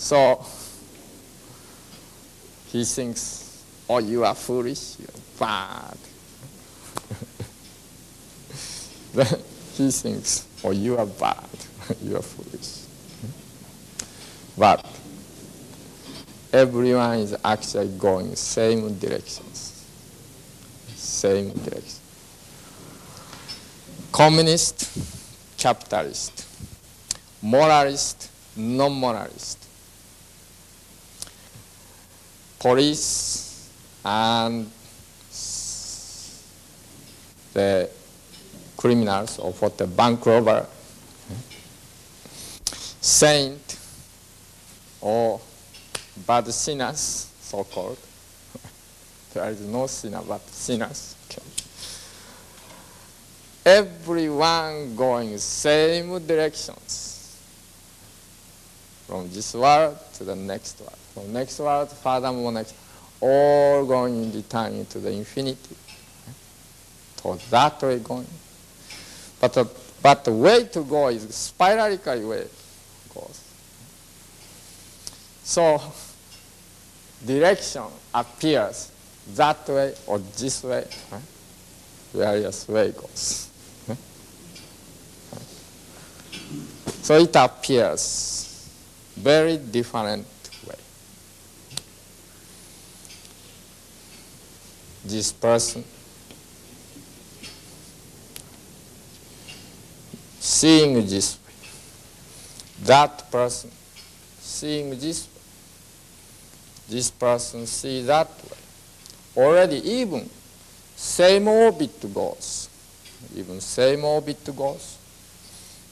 So he thinks, oh, you are foolish, you are bad. Then he thinks, oh, you are bad, you are foolish. But everyone is actually going same directions. Same direction. Communist, capitalist, moralist, non-moralist, police and the criminals or for the bank robber, saint or bad sinners, so-called. There is no sinner but sinners. Okay. Everyone going same directions. From this world to the next world. From next world, furthermore next, all going in return into the infinity. So that way going. But the way to go is spiralically way goes. So direction appears that way or this way. Various way goes. So it appears very different way. This person seeing this way. That person seeing this way. This person sees that way. Already even same orbit goes. Even same orbit goes.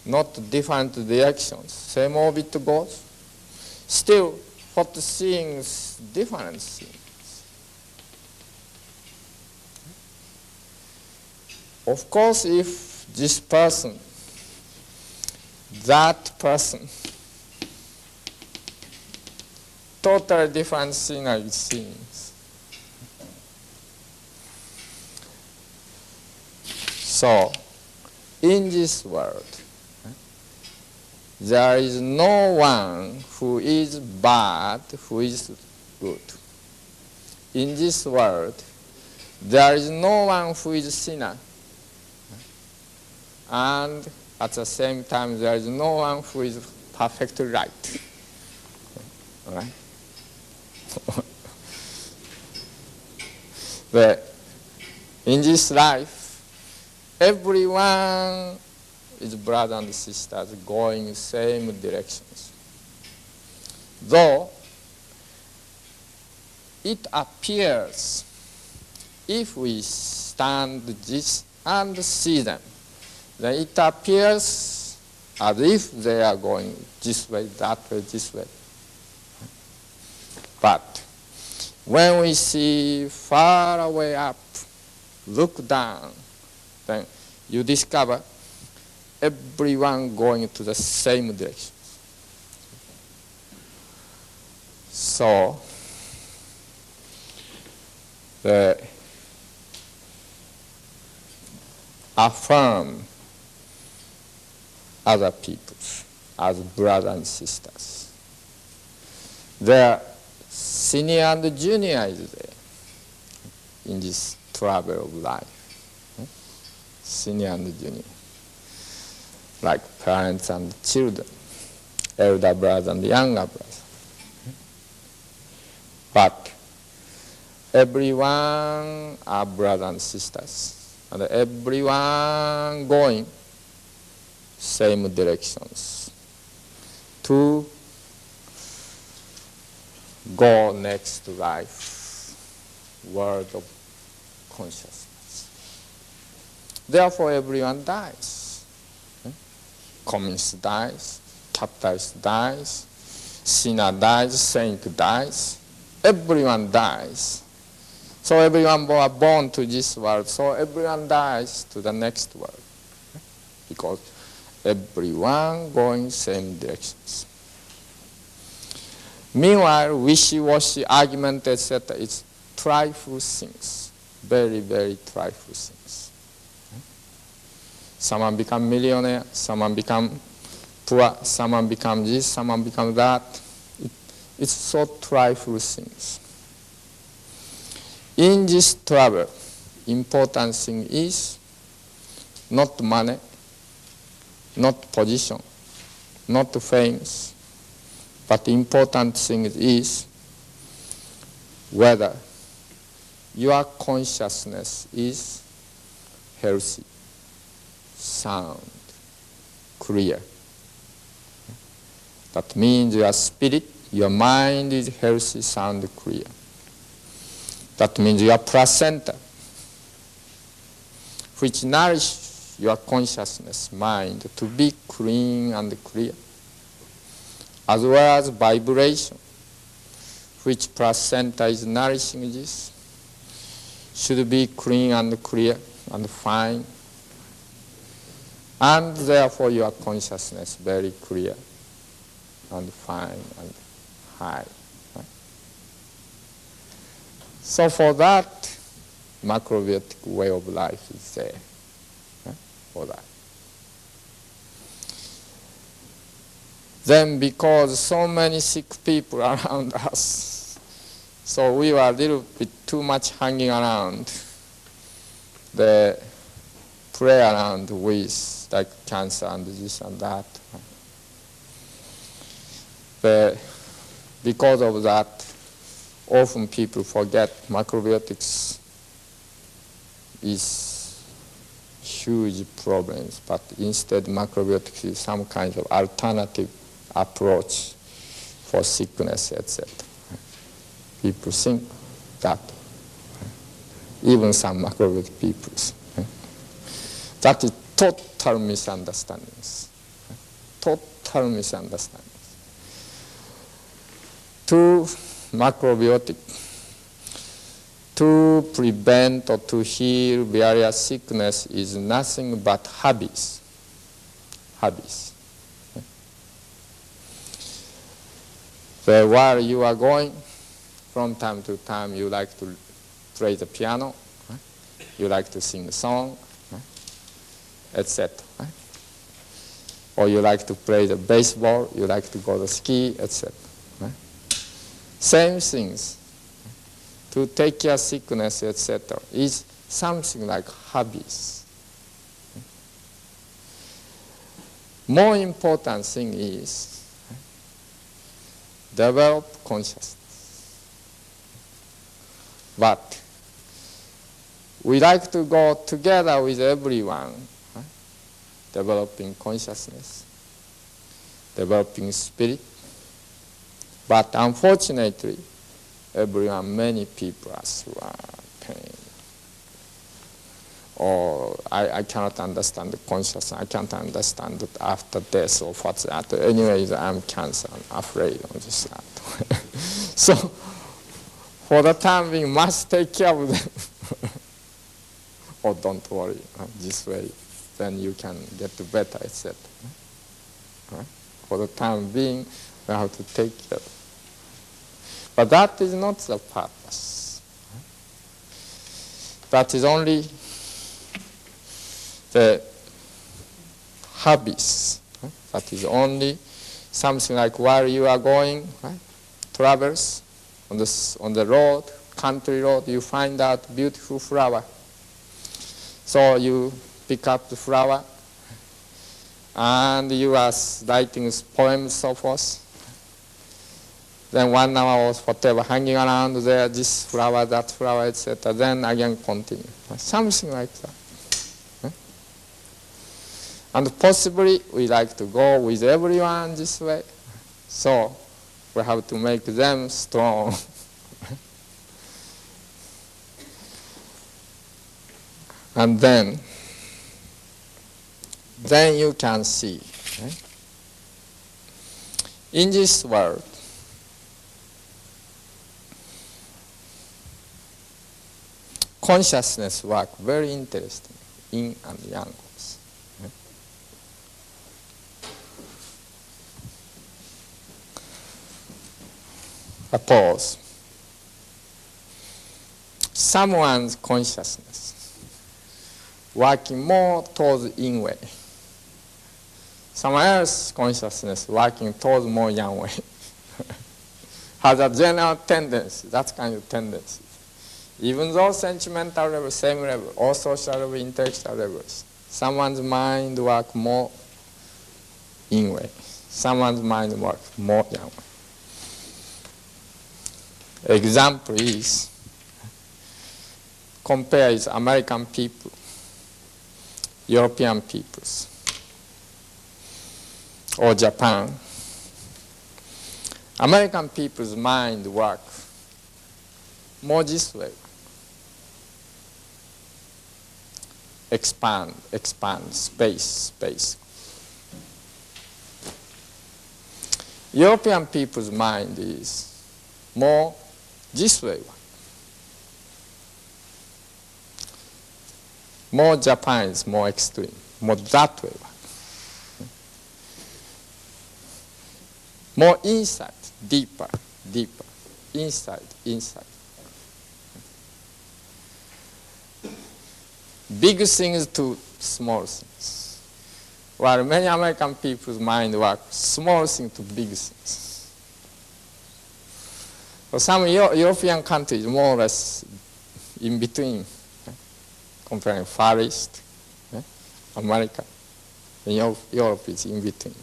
Not different directions. Same orbit goes. Still, what seeing is different things. Of course, if this person, that person, totally different scenery scenes. So, in this world, there is no one who is bad, who is good. In this world, there is no one who is sinner. And at the same time, there is no one who is perfectly right. All right? But in this life, everyone is brother and sisters going same directions. Though it appears, if we stand this and see them, then it appears as if they are going this way, that way, this way. But when we see far away up, look down, then you discover everyone going to the same direction. So, affirm other people as brothers and sisters. Their senior and junior is there in this travel of life. Senior and junior. Like parents and children, elder brother and younger brother. But everyone are brothers and sisters, and everyone going same directions to go next to life, world of consciousness. Therefore, everyone dies. Communist dies, capitalist dies, sinner dies, saint dies. Everyone dies. So everyone are born to this world, so everyone dies to the next world. Because everyone going same directions. Meanwhile, wishy-washy argument, etc., it's trifle things. Very, very trifle things. Someone become millionaire, someone become poor, someone become this, someone become that. It's so trifle things. In this travel, important thing is not money, not position, not fame, but important thing is whether your consciousness is healthy, sound, clear. That means your spirit, your mind is healthy, sound, clear. That means your placenta, which nourishes your consciousness, mind, to be clean and clear, as well as vibration, which placenta is nourishing this, should be clean and clear and fine, and therefore your consciousness very clear and fine and high. Right? So for that, macrobiotic way of life is there. Right? For that. Then because so many sick people around us, so we were a little bit too much hanging around, the play around with like cancer and this and that. But because of that, often people forget macrobiotics is huge problems, but instead macrobiotics is some kind of alternative approach for sickness, etc. People think that, even some macrobiotic people. That is total misunderstandings. Total misunderstandings. To macrobiotic, to prevent or to heal various sickness is nothing but habits. Habits. So while you are going, from time to time you like to play the piano, you like to sing a song, etc. Or you like to play the baseball, you like to go to ski, etc. Same things. To take care of sickness, etc. is something like hobbies. More important thing is develop consciousness. But we like to go together with everyone, developing consciousness, developing spirit. But unfortunately, many people are pain. Or I cannot understand the consciousness. I can't understand that after death or what's that. Anyways, I'm cancer. I'm afraid of this. That. So, for the time being, must take care of them. Or don't worry. This way, then you can get better, etc. For the time being, we have to take care. But that is not the purpose. That is only the habits. That is only something like while you are going, travels on the road, country road, you find out beautiful flower. So you pick up the flower, and you are writing poems, so forth. Then 1 hour or whatever, hanging around there, this flower, that flower, etc. Then again continue. Something like that. And possibly we like to go with everyone this way. So we have to make them strong. And then you can see. In this world, consciousness work very interesting, yin and yang. Suppose someone's consciousness working more towards yin way, someone else's consciousness working towards more yang way. has a general tendency, that kind of tendency. Even though sentimental level, same level, all social level, intellectual levels, someone's mind works more in way. Someone's mind works more yang way. Example is, compare with American people, European peoples, or Japan. American people's mind work more this way. Expand, space. European people's mind is more this way. More Japan is more extreme, more that way. More inside, deeper, inside. Big things to small things. While many American people's mind work small things to big things. So some European countries more or less in between, comparing Far East, America, and Europe is in between.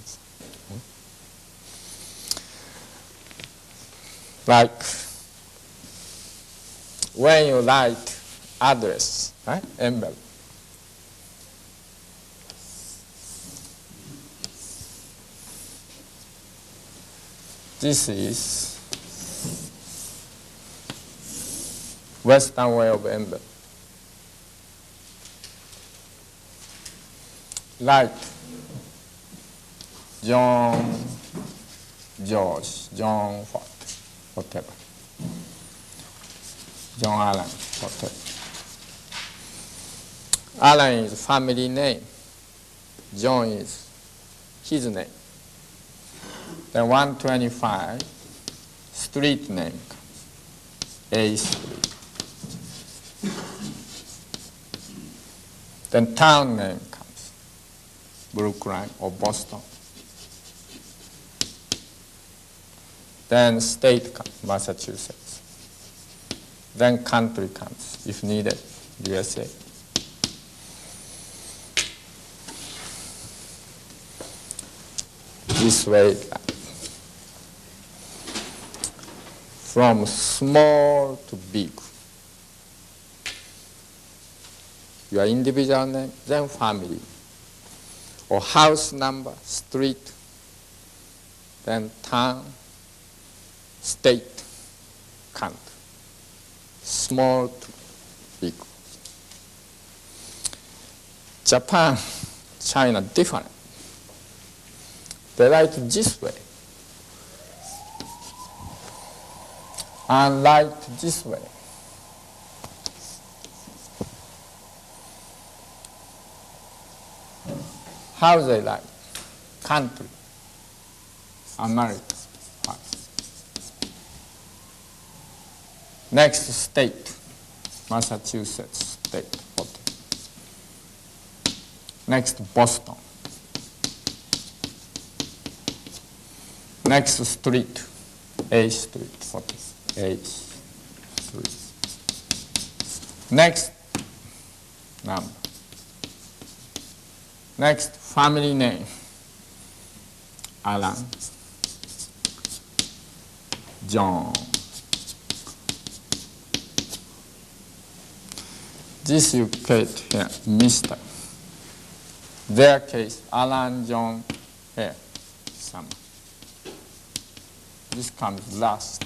Like when you write address, envelope. This is Western way of envelope. Like John, George, John what? Whatever. John Allen, whatever. Allen is family name. John is his name. Then 125, street name comes. A Street. Then town name comes. Brooklyn or Boston. Then state comes, Massachusetts. Then country comes, if needed, USA. This way, from small to big. Your individual name, then family, or house number, street, then town, state, country, small to big. Japan, China, different. They write this way, and write this way. How they write? Country, America. Next state, Massachusetts state. Next Boston. Next street, A Street. What is A Street? Next number. Next family name, Alan, John. This you get here, Mr. Their case, Alan, John, here, some. This comes last.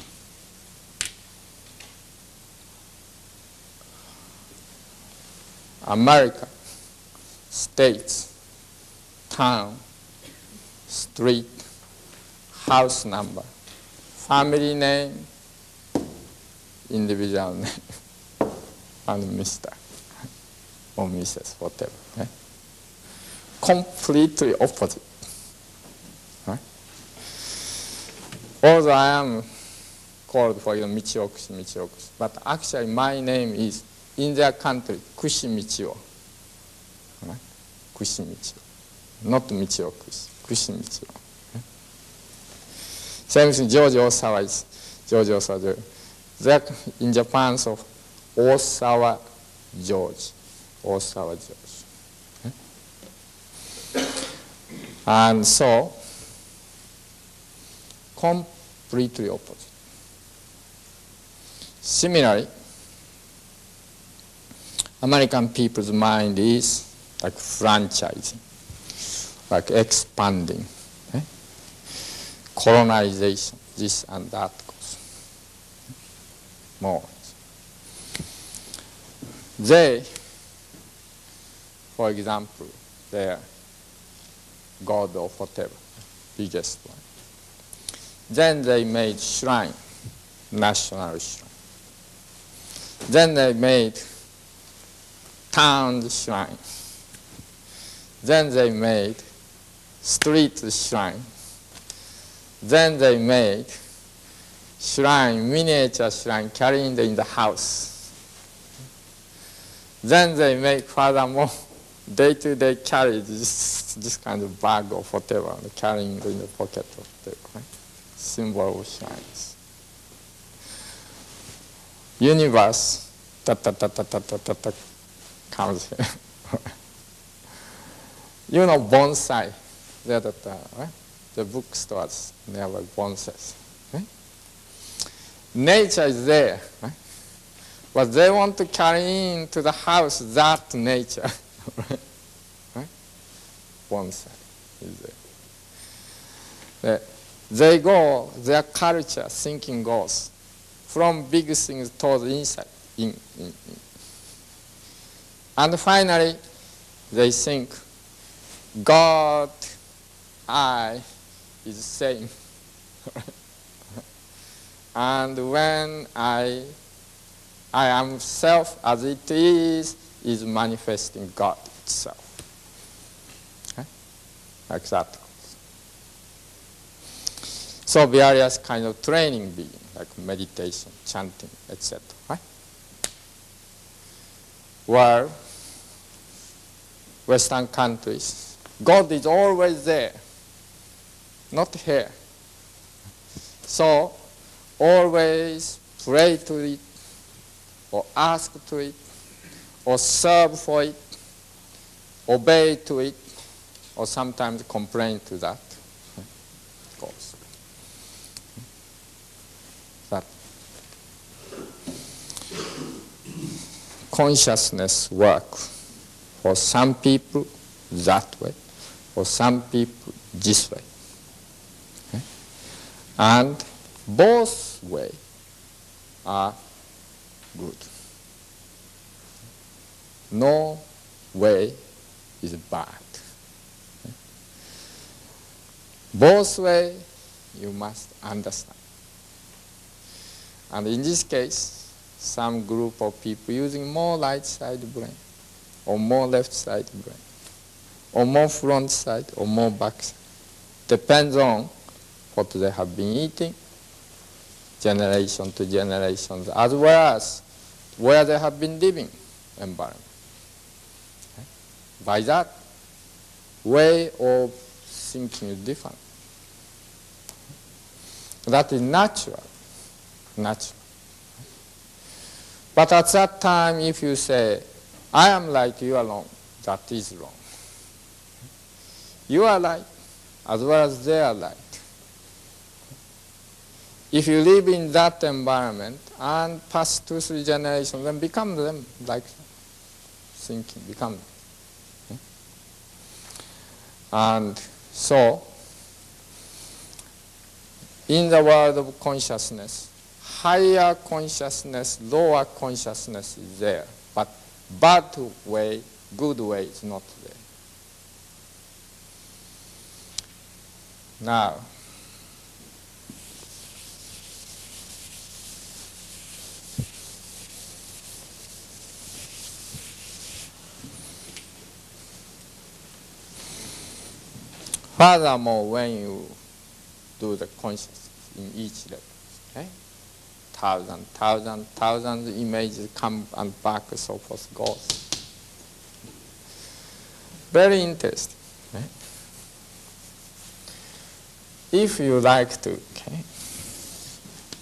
America, states, town, street, house number, family name, individual name, and Mr. or Mrs., whatever. Completely opposite. Although I am called, for example, Michio, but actually my name is, in their country, Kushi Michio. Kushi Michio. Not Michio Kushi Michio. Same thing, George Osawa is Jojo Sajo. They're in Japan, so Osawa George. Osawa George. And so, completely opposite. Similarly, American people's mind is like franchising, like expanding, colonization, this and that goes. More. They, for example, their god or whatever, biggest one. Then they made shrine, national shrine. Then they made town shrine. Then they made street shrine. Then they made shrine, miniature shrine, carrying in the house. Then they make furthermore day-to-day carry this kind of bag or whatever, carrying in the pocket of the symbol of shrines. Universe, comes here. You know bonsai, the bookstores nearby bonsais. Right? Nature is there, right? But they want to carry into the house that nature. Right? Bonsai is there. They go, their culture thinking goes from big things towards inside, in. And finally, they think God, I is the same. And when I am self as it is manifesting God itself. Okay? Like that. So various kind of training begin, like meditation, chanting, etc. Right? Where Western countries, God is always there, not here. So always pray to it, or ask to it, or serve for it, obey to it, or sometimes complain to that. Of course. That consciousness work for some people that way, for some people this way. Okay? And both ways are good. No way is bad. Okay? Both ways you must understand. And in this case, some group of people using more right side brain, or more left side brain, or more front side, or more back side. Depends on what they have been eating, generation to generation, as well as where they have been living environment. Okay? By that, way of thinking is different. That is natural. But at that time, if you say, I am right, you are wrong, that is wrong. You are right, as well as they are right. If you live in that environment and pass 2-3 generations, then become them like thinking, become them. Okay? And so, in the world of consciousness, higher consciousness, lower consciousness is there, but bad way, good way is not there. Now, furthermore, when you do the consciousness in each level, okay? Thousands images come and back, so forth goes. Very interesting. Okay? If you like to, okay,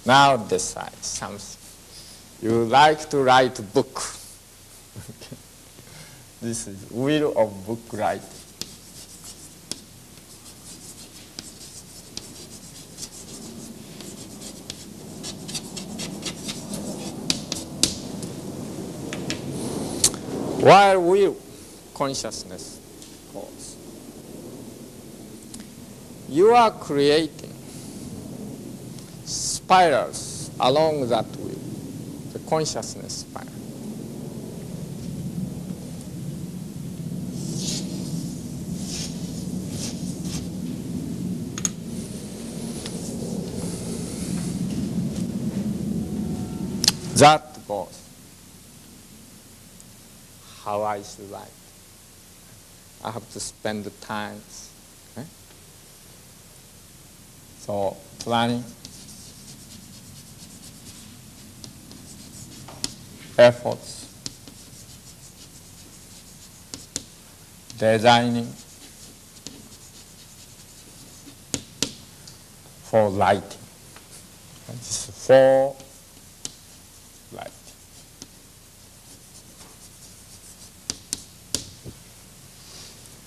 Now decide something. You like to write a book. This is will of book writing. While will consciousness goes, you are creating spirals along that will, the consciousness spiral. That goes. How I should write. I have to spend the time. Okay? So planning, efforts, designing for writing. This is for writing.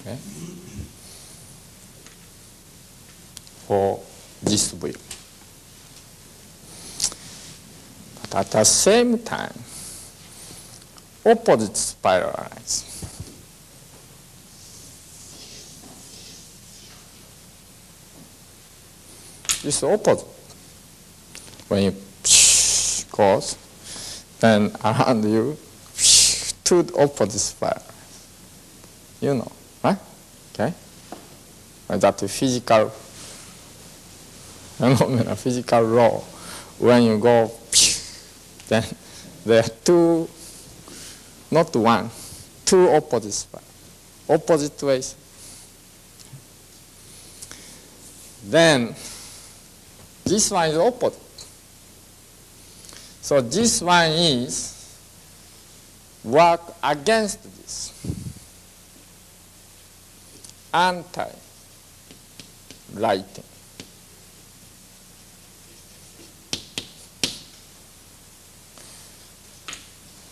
Okay? For this will. But at the same time, opposite spiral arise. This is opposite. When you goes, then around you, two opposite spiral. You know, right? Okay? That's a physical phenomena, physical law. When you go, then there are two, not one, two opposite spiral, opposite ways. Then this one is opposite. So this one is work against this. Anti-writing.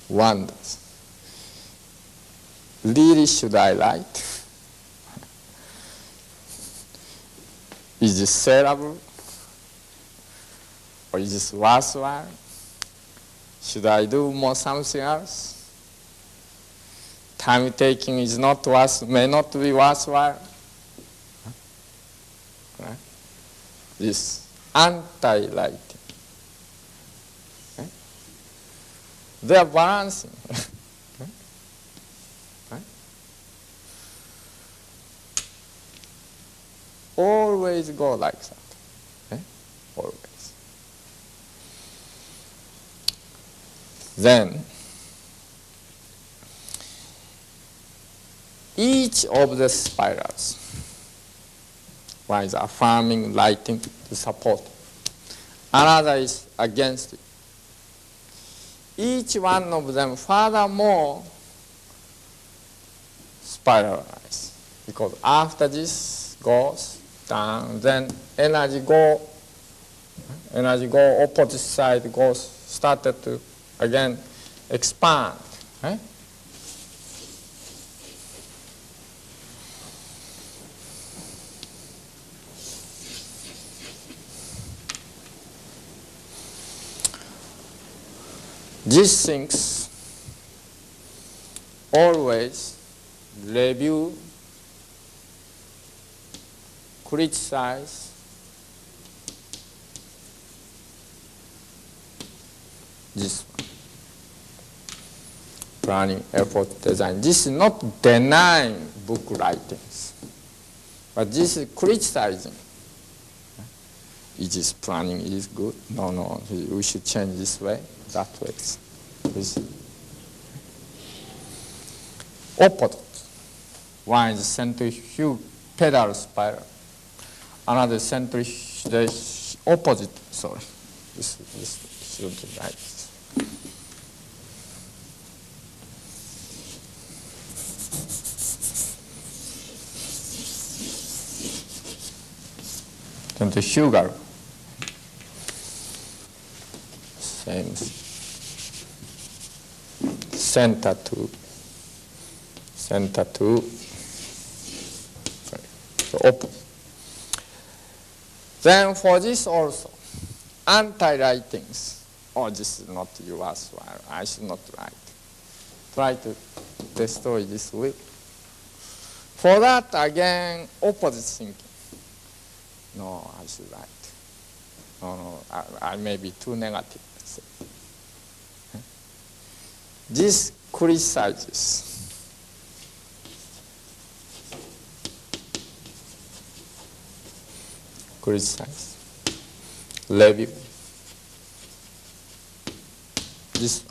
Wonders. Really, should I write? Is this sellable? Or is this worthwhile? Should I do more something else? Time taking is not may not be worthwhile. Right? This anti-writing. Okay? They are balancing. Okay? Right? Always go like that. Okay? Always. Then, each of the spirals, one is affirming, writing to support, another is against it. Each one of them furthermore spiralize, because after this goes down, then energy go opposite side goes, started to again expand. Right? These things always review, criticize, this one. Planning, effort, design. This is not denying book writings, but this is criticizing. Is this planning is good? No, we should change this way, that way. This opposite. One is centrifugal pedal spiral, another the opposite. Sorry, this should be right. Centrifugal. same center to so open. Then for this also, anti-writings. Oh, this is not yours. I should not write. Try to destroy this will. For that, again, opposite thinking. No, I should write. No, I may be too negative. This criticizes. Criticize. Review. This.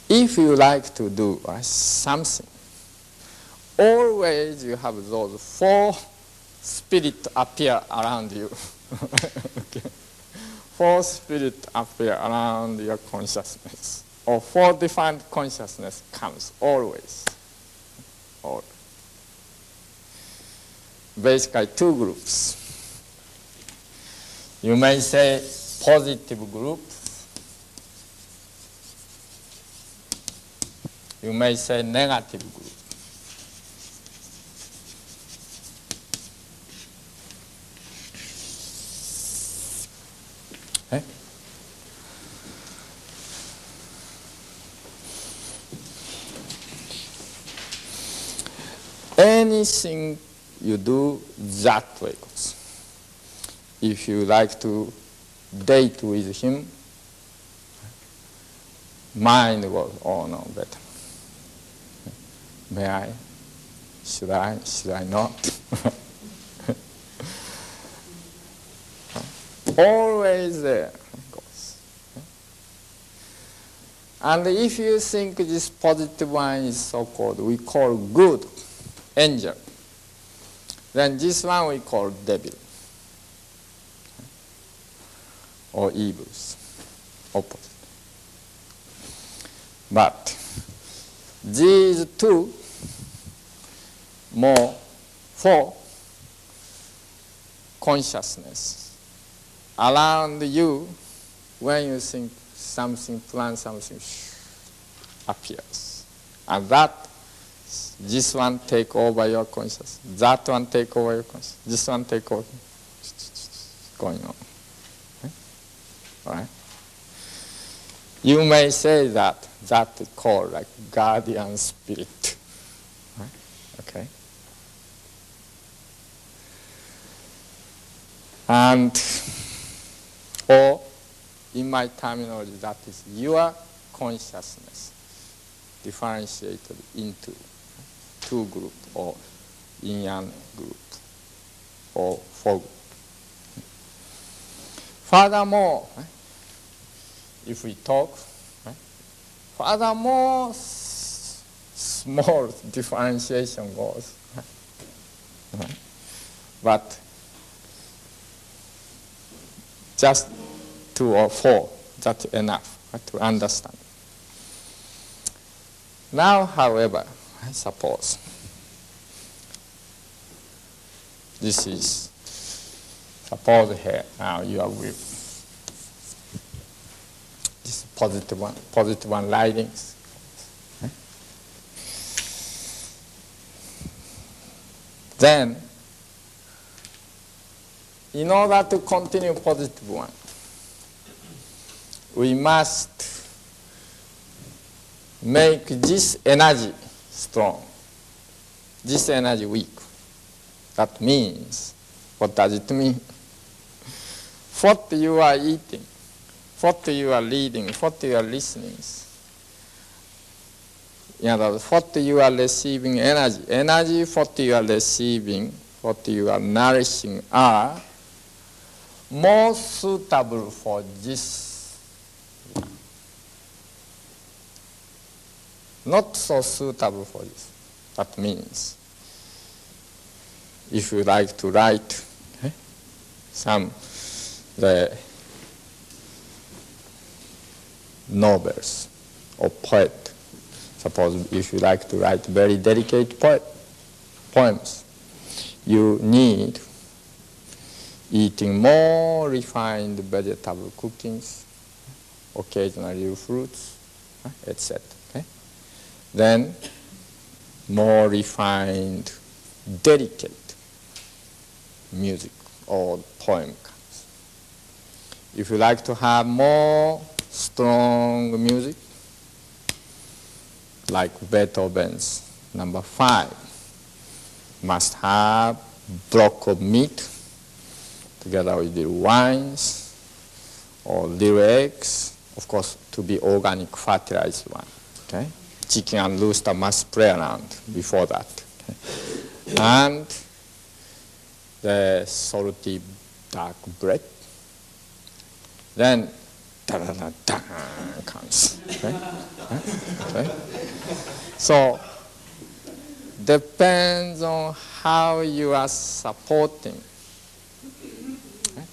If you like to do something, always you have those four spirits appear around you. Okay. Four spirits appear around your consciousness, or four different consciousness comes always. Always. Basically, two groups. You may say positive group. You may say negative group. Okay? Anything you do, that way goes. If you like to date with him, mind goes, oh no, better. May I? Should I? Should I not? Always there goes. And if you think this positive one is so-called, we call good, angel, then this one we call devil, or evils, opposite. But these two, more four consciousness around you, when you think something, plan something, appears. And that, this one take over your consciousness, that one take over your consciousness, this one take over, going on. Okay? All right? You may say that is called like guardian spirit. Right? Okay? And, or in my terminology, that is your consciousness differentiated into two groups, or yin-yang group, or four groups. Furthermore, if we talk, furthermore, small differentiation goes. But just two or four, that's enough to understand. Now, however, I suppose this is, suppose here, now you are with this positive one writings. Then, in order to continue positive one, we must make this energy strong, this energy weak. That means, what does it mean? What you are eating, what you are reading, what you are listening, in other words, what you are receiving energy, what you are receiving, what you are nourishing are more suitable for this. Not so suitable for this. That means, if you like to write the novels or poet, suppose if you like to write very delicate poems, you need eating more refined vegetable cookings, occasionally fruits, etc. Okay? Then more refined, delicate music or poem comes. If you like to have more strong music, like Beethoven's number 5, must have block of meat together with little wines or little eggs, of course, to be organic fertilized one. Okay? Chicken and rooster must play around before that. Okay? And the salty dark bread. Then da-da-da-da comes. Okay? Okay? So depends on how you are supporting. Okay?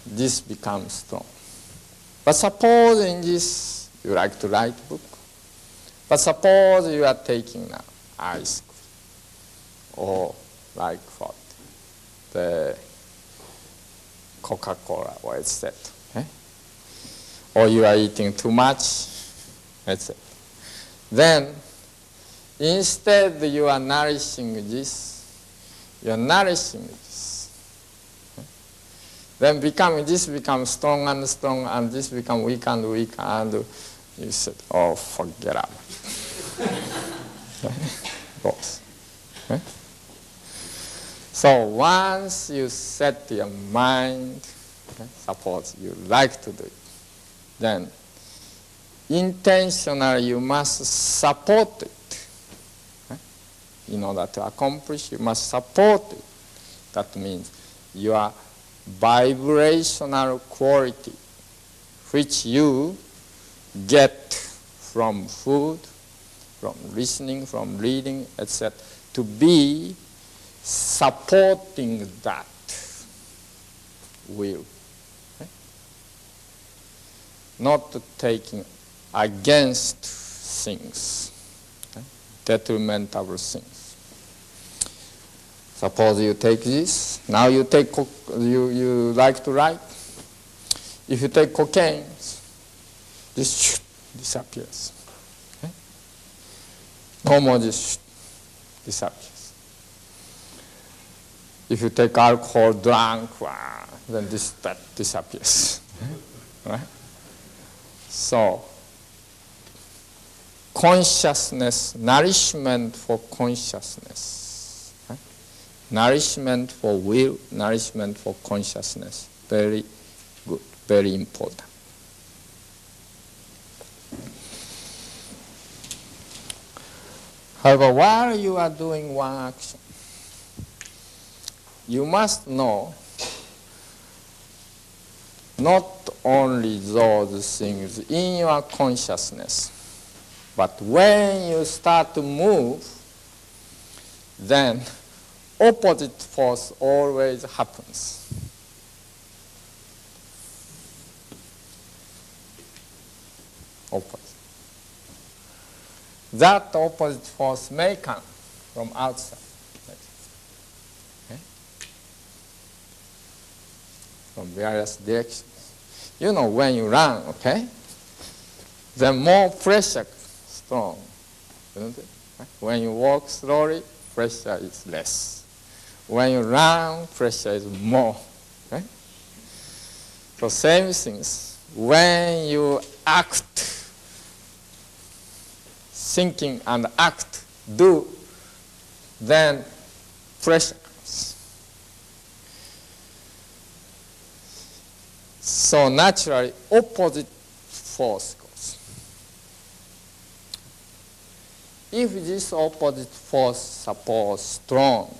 This becomes strong. But suppose in this you like to write book. But suppose you are taking now ice cream or like what? The Coca-Cola or etc. Okay? Or you are eating too much, etc. Then instead you are nourishing this, you are nourishing this. Okay? Then this becomes strong, and this becomes weak and weak, and you said, oh, forget about it. Both. Okay? So once you set your mind, okay, suppose you like to do it, then intentionally you must support it. Okay? In order to accomplish, you must support it. That means your vibrational quality, which you get from food, from listening, from reading, etc., to be supporting that will. Okay? Not taking against things, okay? Detrimental things. Suppose you take this, now you like to write. If you take cocaine, this disappears. Okay? No more this disappears. If you take alcohol, drunk, then that disappears. Right? So, consciousness, nourishment for consciousness. Right? Nourishment for will, nourishment for consciousness. Very good, very important. However, while you are doing one action, you must know not only those things in your consciousness, but when you start to move, then opposite force always happens. Opposite. That opposite force may come from outside. From various directions. You know, when you run, okay, the more pressure strong, isn't it? When you walk slowly, pressure is less. When you run, pressure is more. Okay? So same things. When you act, thinking and act, do, then pressure comes. So naturally, opposite force goes. If this opposite force suppose strong,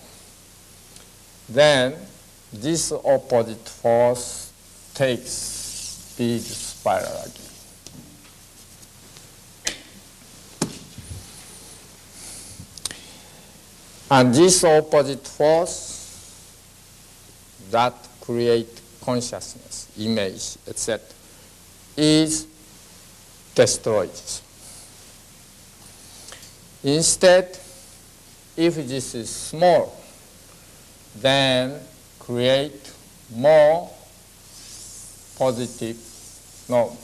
then this opposite force takes big spiral again. And this opposite force that creates consciousness, image, etc., is destroyed. Instead, if this is small, then create more positive, no,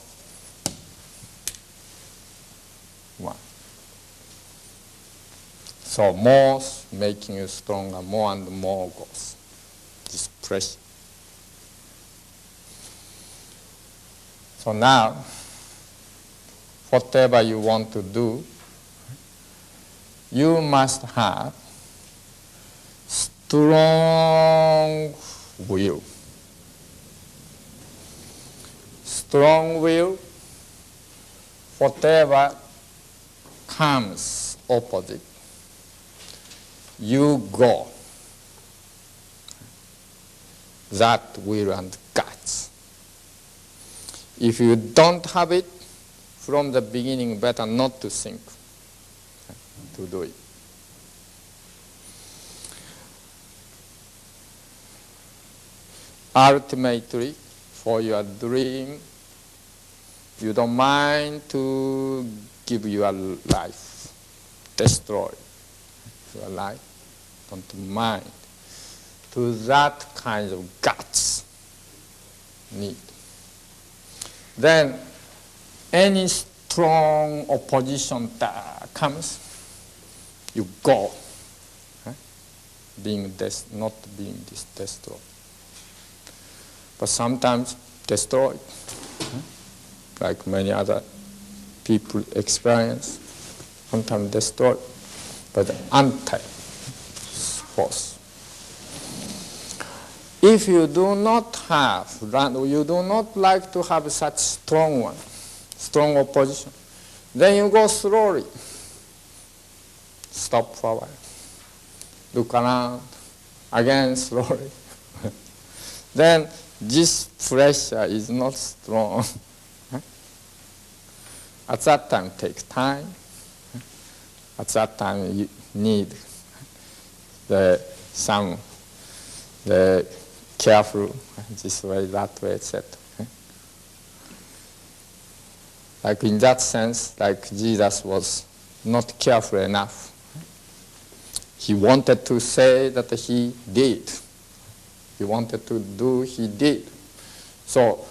one. So more making you stronger, more and more goes. This pressure. So now, whatever you want to do, you must have strong will. Strong will, whatever comes opposite, you go. That will and guts. If you don't have it, from the beginning, better not to think to do it. Ultimately, for your dream, you don't mind to give your life, destroy your life, don't mind. To that kind of guts need. Then any strong opposition that comes, you go, not being destroyed. But sometimes destroyed, like many other people experience, sometimes destroyed by the anti-force. If you do not have, you do not like to have such strong one, strong opposition, then you go slowly. Stop for a while. Look around, again slowly. Then this pressure is not strong. At that time, it takes time. At that time, you need the careful, this way, that way, etc. Like in that sense, like Jesus was not careful enough. He wanted to say that he did. He wanted to do, he did. So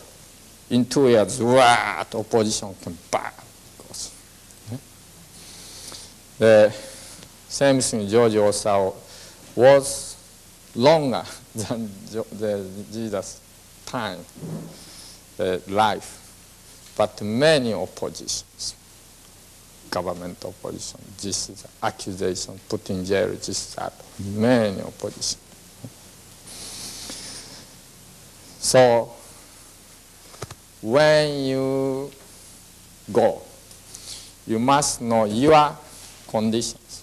in 2 years, what opposition came back. The same thing, George also was longer than Jesus' time, life, but many oppositions, government opposition, this is accusation, put in jail, this, that, many opposition. So when you go, you must know your conditions.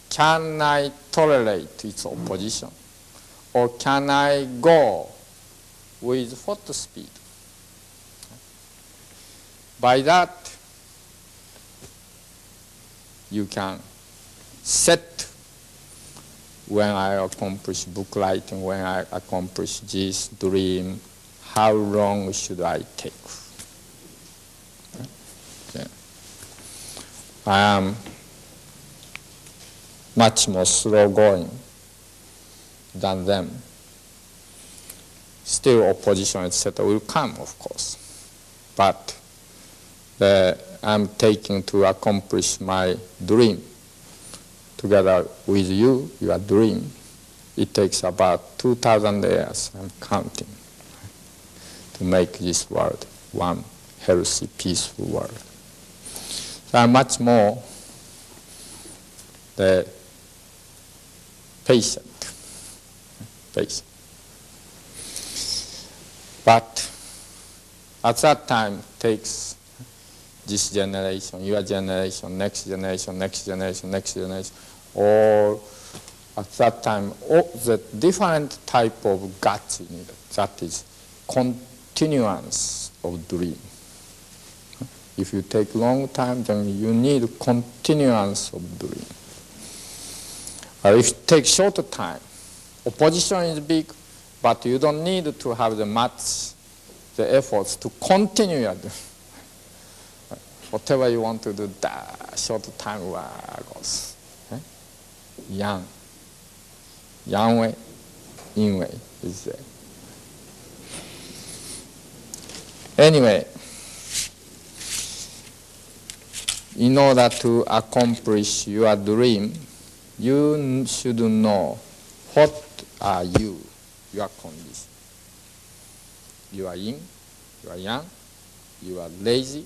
Can I tolerate its opposition? Or can I go with what speed? By that, you can set when I accomplish book writing, when I accomplish this dream, how long should I take? Okay. I am much more slow going than them. Still opposition, etc. will come, of course. But I'm taking to accomplish my dream. Together with you, your dream, it takes about 2,000 years, I'm counting, to make this world one healthy, peaceful world. So I'm much more patient. But at that time, takes this generation, your generation, next generation, next generation, next generation, or at that time, all the different type of guts in it. That is continuance of dream. If you take long time, then you need continuance of dream. If you take shorter time, opposition is big, but you don't need to have the efforts to continue your dream. Whatever you want to do, that short time goes. Young way. in way is there. Anyway, in order to accomplish your dream, you should know what are you, your condition. You are young, you are young, you are lazy,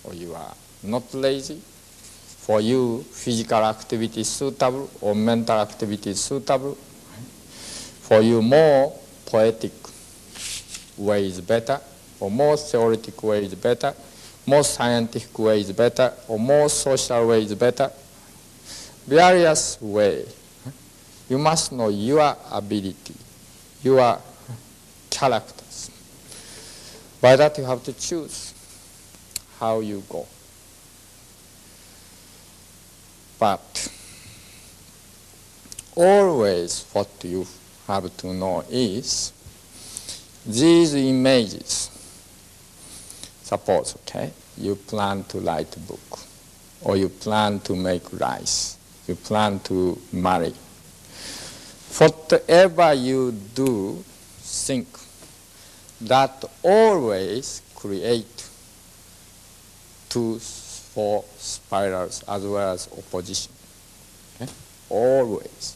or you are not lazy. For you, physical activity is suitable or mental activity is suitable. For you, more poetic way is better, or more theoretic way is better, more scientific way is better, or more social way is better. Various way. You must know your ability, your characters. By that you have to choose how you go. But always what you have to know is these images. Suppose, okay, you plan to write a book, or you plan to make rice, you plan to marry. Whatever you do, think that always create two, four spirals as well as opposition. Okay? Always.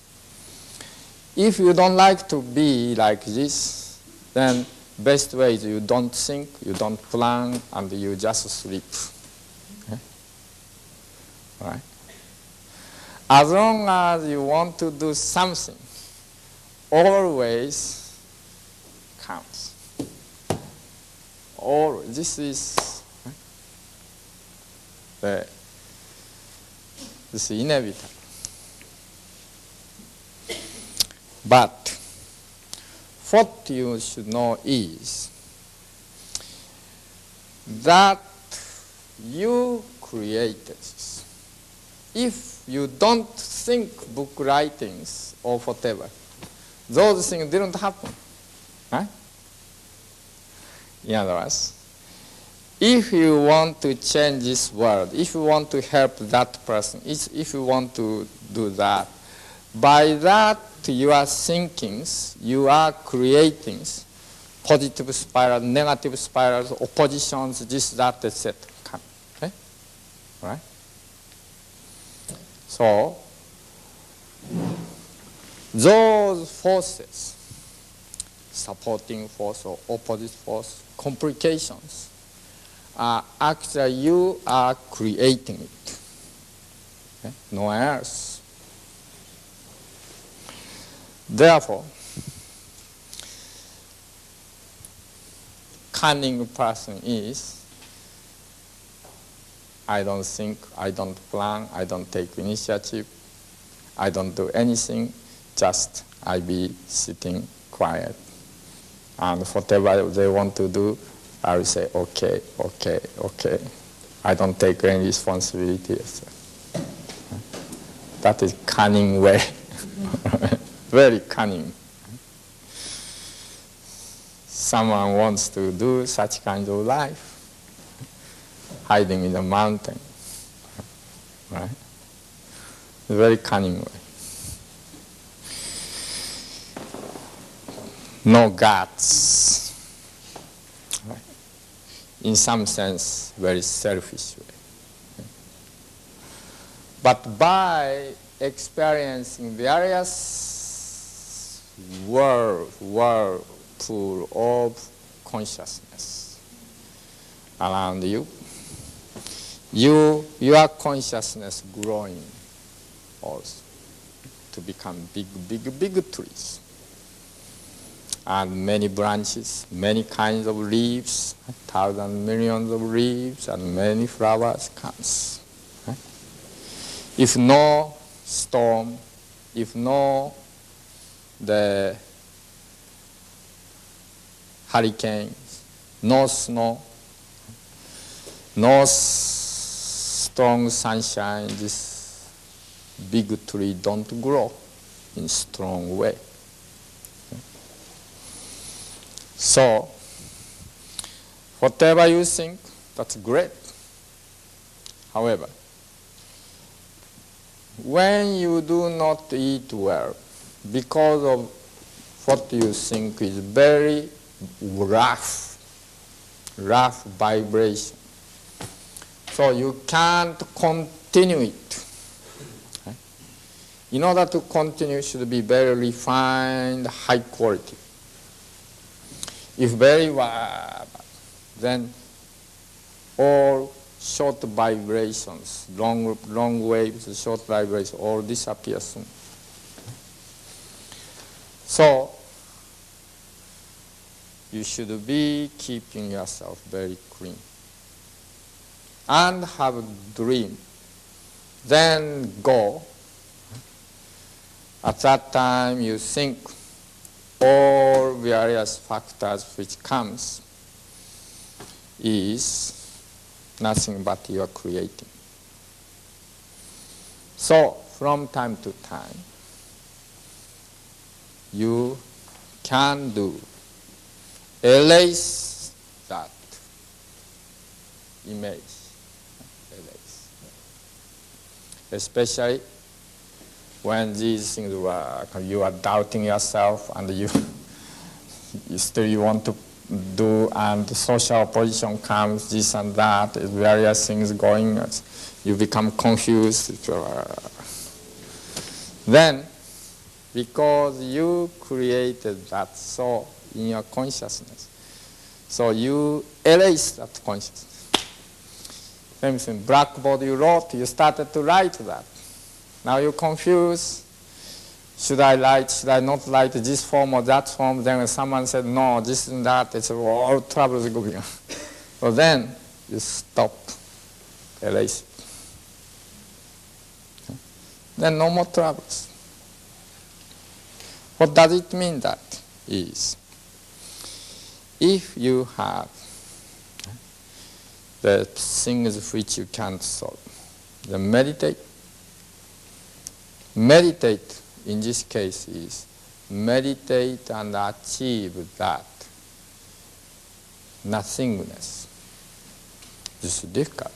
If you don't like to be like this, then best way is you don't think, you don't plan, and you just sleep. Okay? All right? As long as you want to do something, always counts. Always. This is this is inevitable. But what you should know is that you created this. If you don't think book writings or whatever, those things didn't happen. Right? In other words, if you want to change this world, if you want to help that person, if you want to do that, by that your thinkings, you are creating positive spirals, negative spirals, oppositions, this, that, etc. Okay? All right? So, those forces, supporting force or opposite force, complications, actually you are creating it. Okay? No one else. Therefore, cunning person is, I don't think, I don't plan, I don't take initiative, I don't do anything, just I be sitting quiet. And whatever they want to do, I will say, okay, okay, okay. I don't take any responsibility. That is cunning way. Very cunning. Someone wants to do such kind of life, hiding in the mountain. Right? Very cunning way. No guts. Right? In some sense, very selfish way. But by experiencing various whirlpool of consciousness around you, your consciousness growing also to become big, big, big trees. And many branches, many kinds of leaves, thousands, millions of leaves, and many flowers comes. Right? If no storm, if no the hurricanes, no snow, no strong sunshine, this big tree don't grow in strong way. So, whatever you think, that's great. However, when you do not eat well, because of what you think is very rough vibration. So you can't continue it. In order to continue, it should be very refined, high quality. If very then all short vibrations, long waves, short vibrations, all disappear soon. So you should be keeping yourself very clean and have a dream. Then go. At that time you think all various factors which comes is nothing but you are creating. So from time to time you can do erase that image, erase. Especially when these things were, you are doubting yourself and you still want to do, and the social opposition comes, this and that, various things going, you become confused. Then, because you created that so in your consciousness, so you erase that consciousness. Same thing, blackboard you wrote, you started to write that. Now you're confused. Should I write, should I not write this form or that form? Then when someone said, no, this and that, it's all troubles going on. So then you stop, erase it. Okay? Then no more troubles. What does it mean that is? If you have the things which you can't solve, then meditate. Meditate, in this case, is meditate and achieve that nothingness. This is difficult.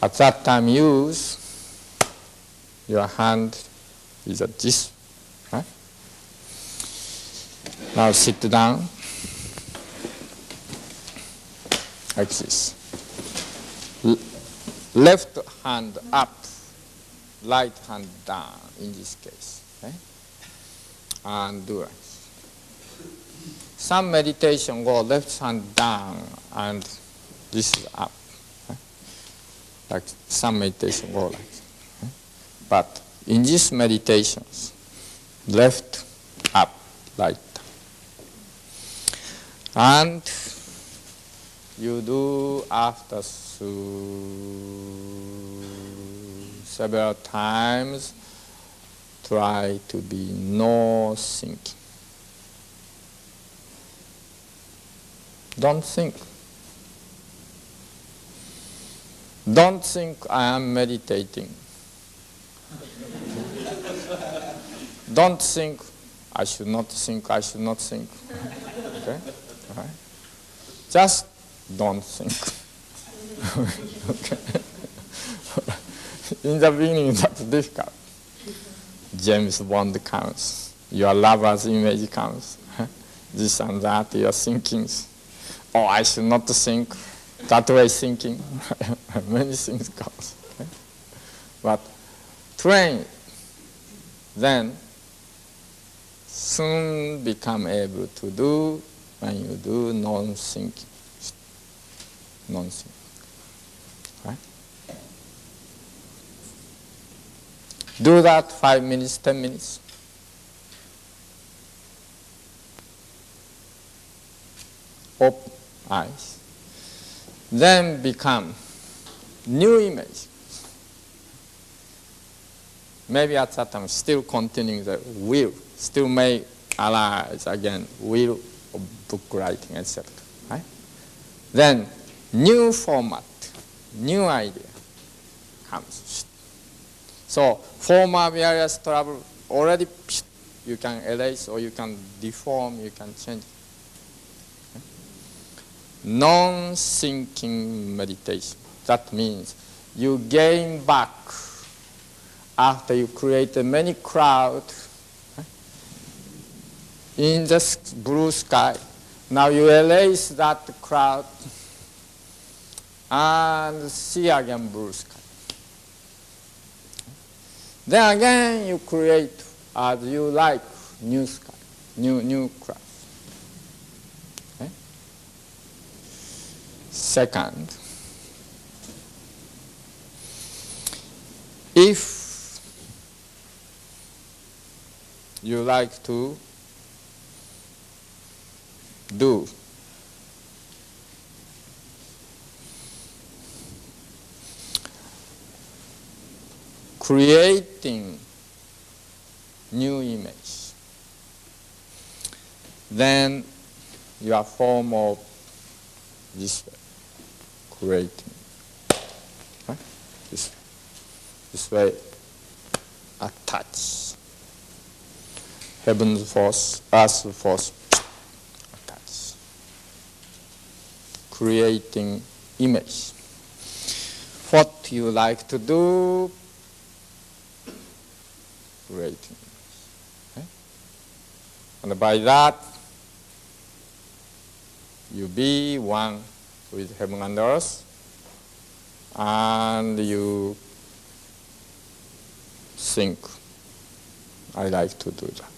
At that time, use your hand is at this. Right? Now sit down like this. Left hand up. Right hand down in this case, okay? And do it. Some meditation go left hand down and this is up. Okay? Like some meditation go like that. Okay? But in these meditations, left up, right down. And you do after several times, try to be no thinking. Don't think. Don't think I am meditating. Don't think I should not think, I should not think. Okay? All right? Just don't think. Okay? In the beginning, that's difficult. James Bond comes. Your lover's image comes. This and that, your thinkings. Oh, I should not think. That way thinking. Many things comes. Okay? But train, then soon become able to do when you do non-thinking. Non-thinking. Right? Do that 5 minutes, 10 minutes. Open eyes. Then become new image. Maybe at that time still continuing the will, still may arise again, will of book writing, etc. Right? Then new format, new idea comes. So former various trouble already you can erase or you can deform, you can change. Okay? Non-thinking meditation. That means you gain back after you create many crowd. Okay? in the blue sky. Now you erase that cloud and see again blue sky. Then again you create as you like new sky, new cloud. Okay? Second, if you like to do creating new image, then your form of this way, creating, right? This way, attach. Heaven's force, earth's force, attach. Creating image. What you like to do, creating. Okay? And by that, you be one with heaven and earth, and you think, I like to do that.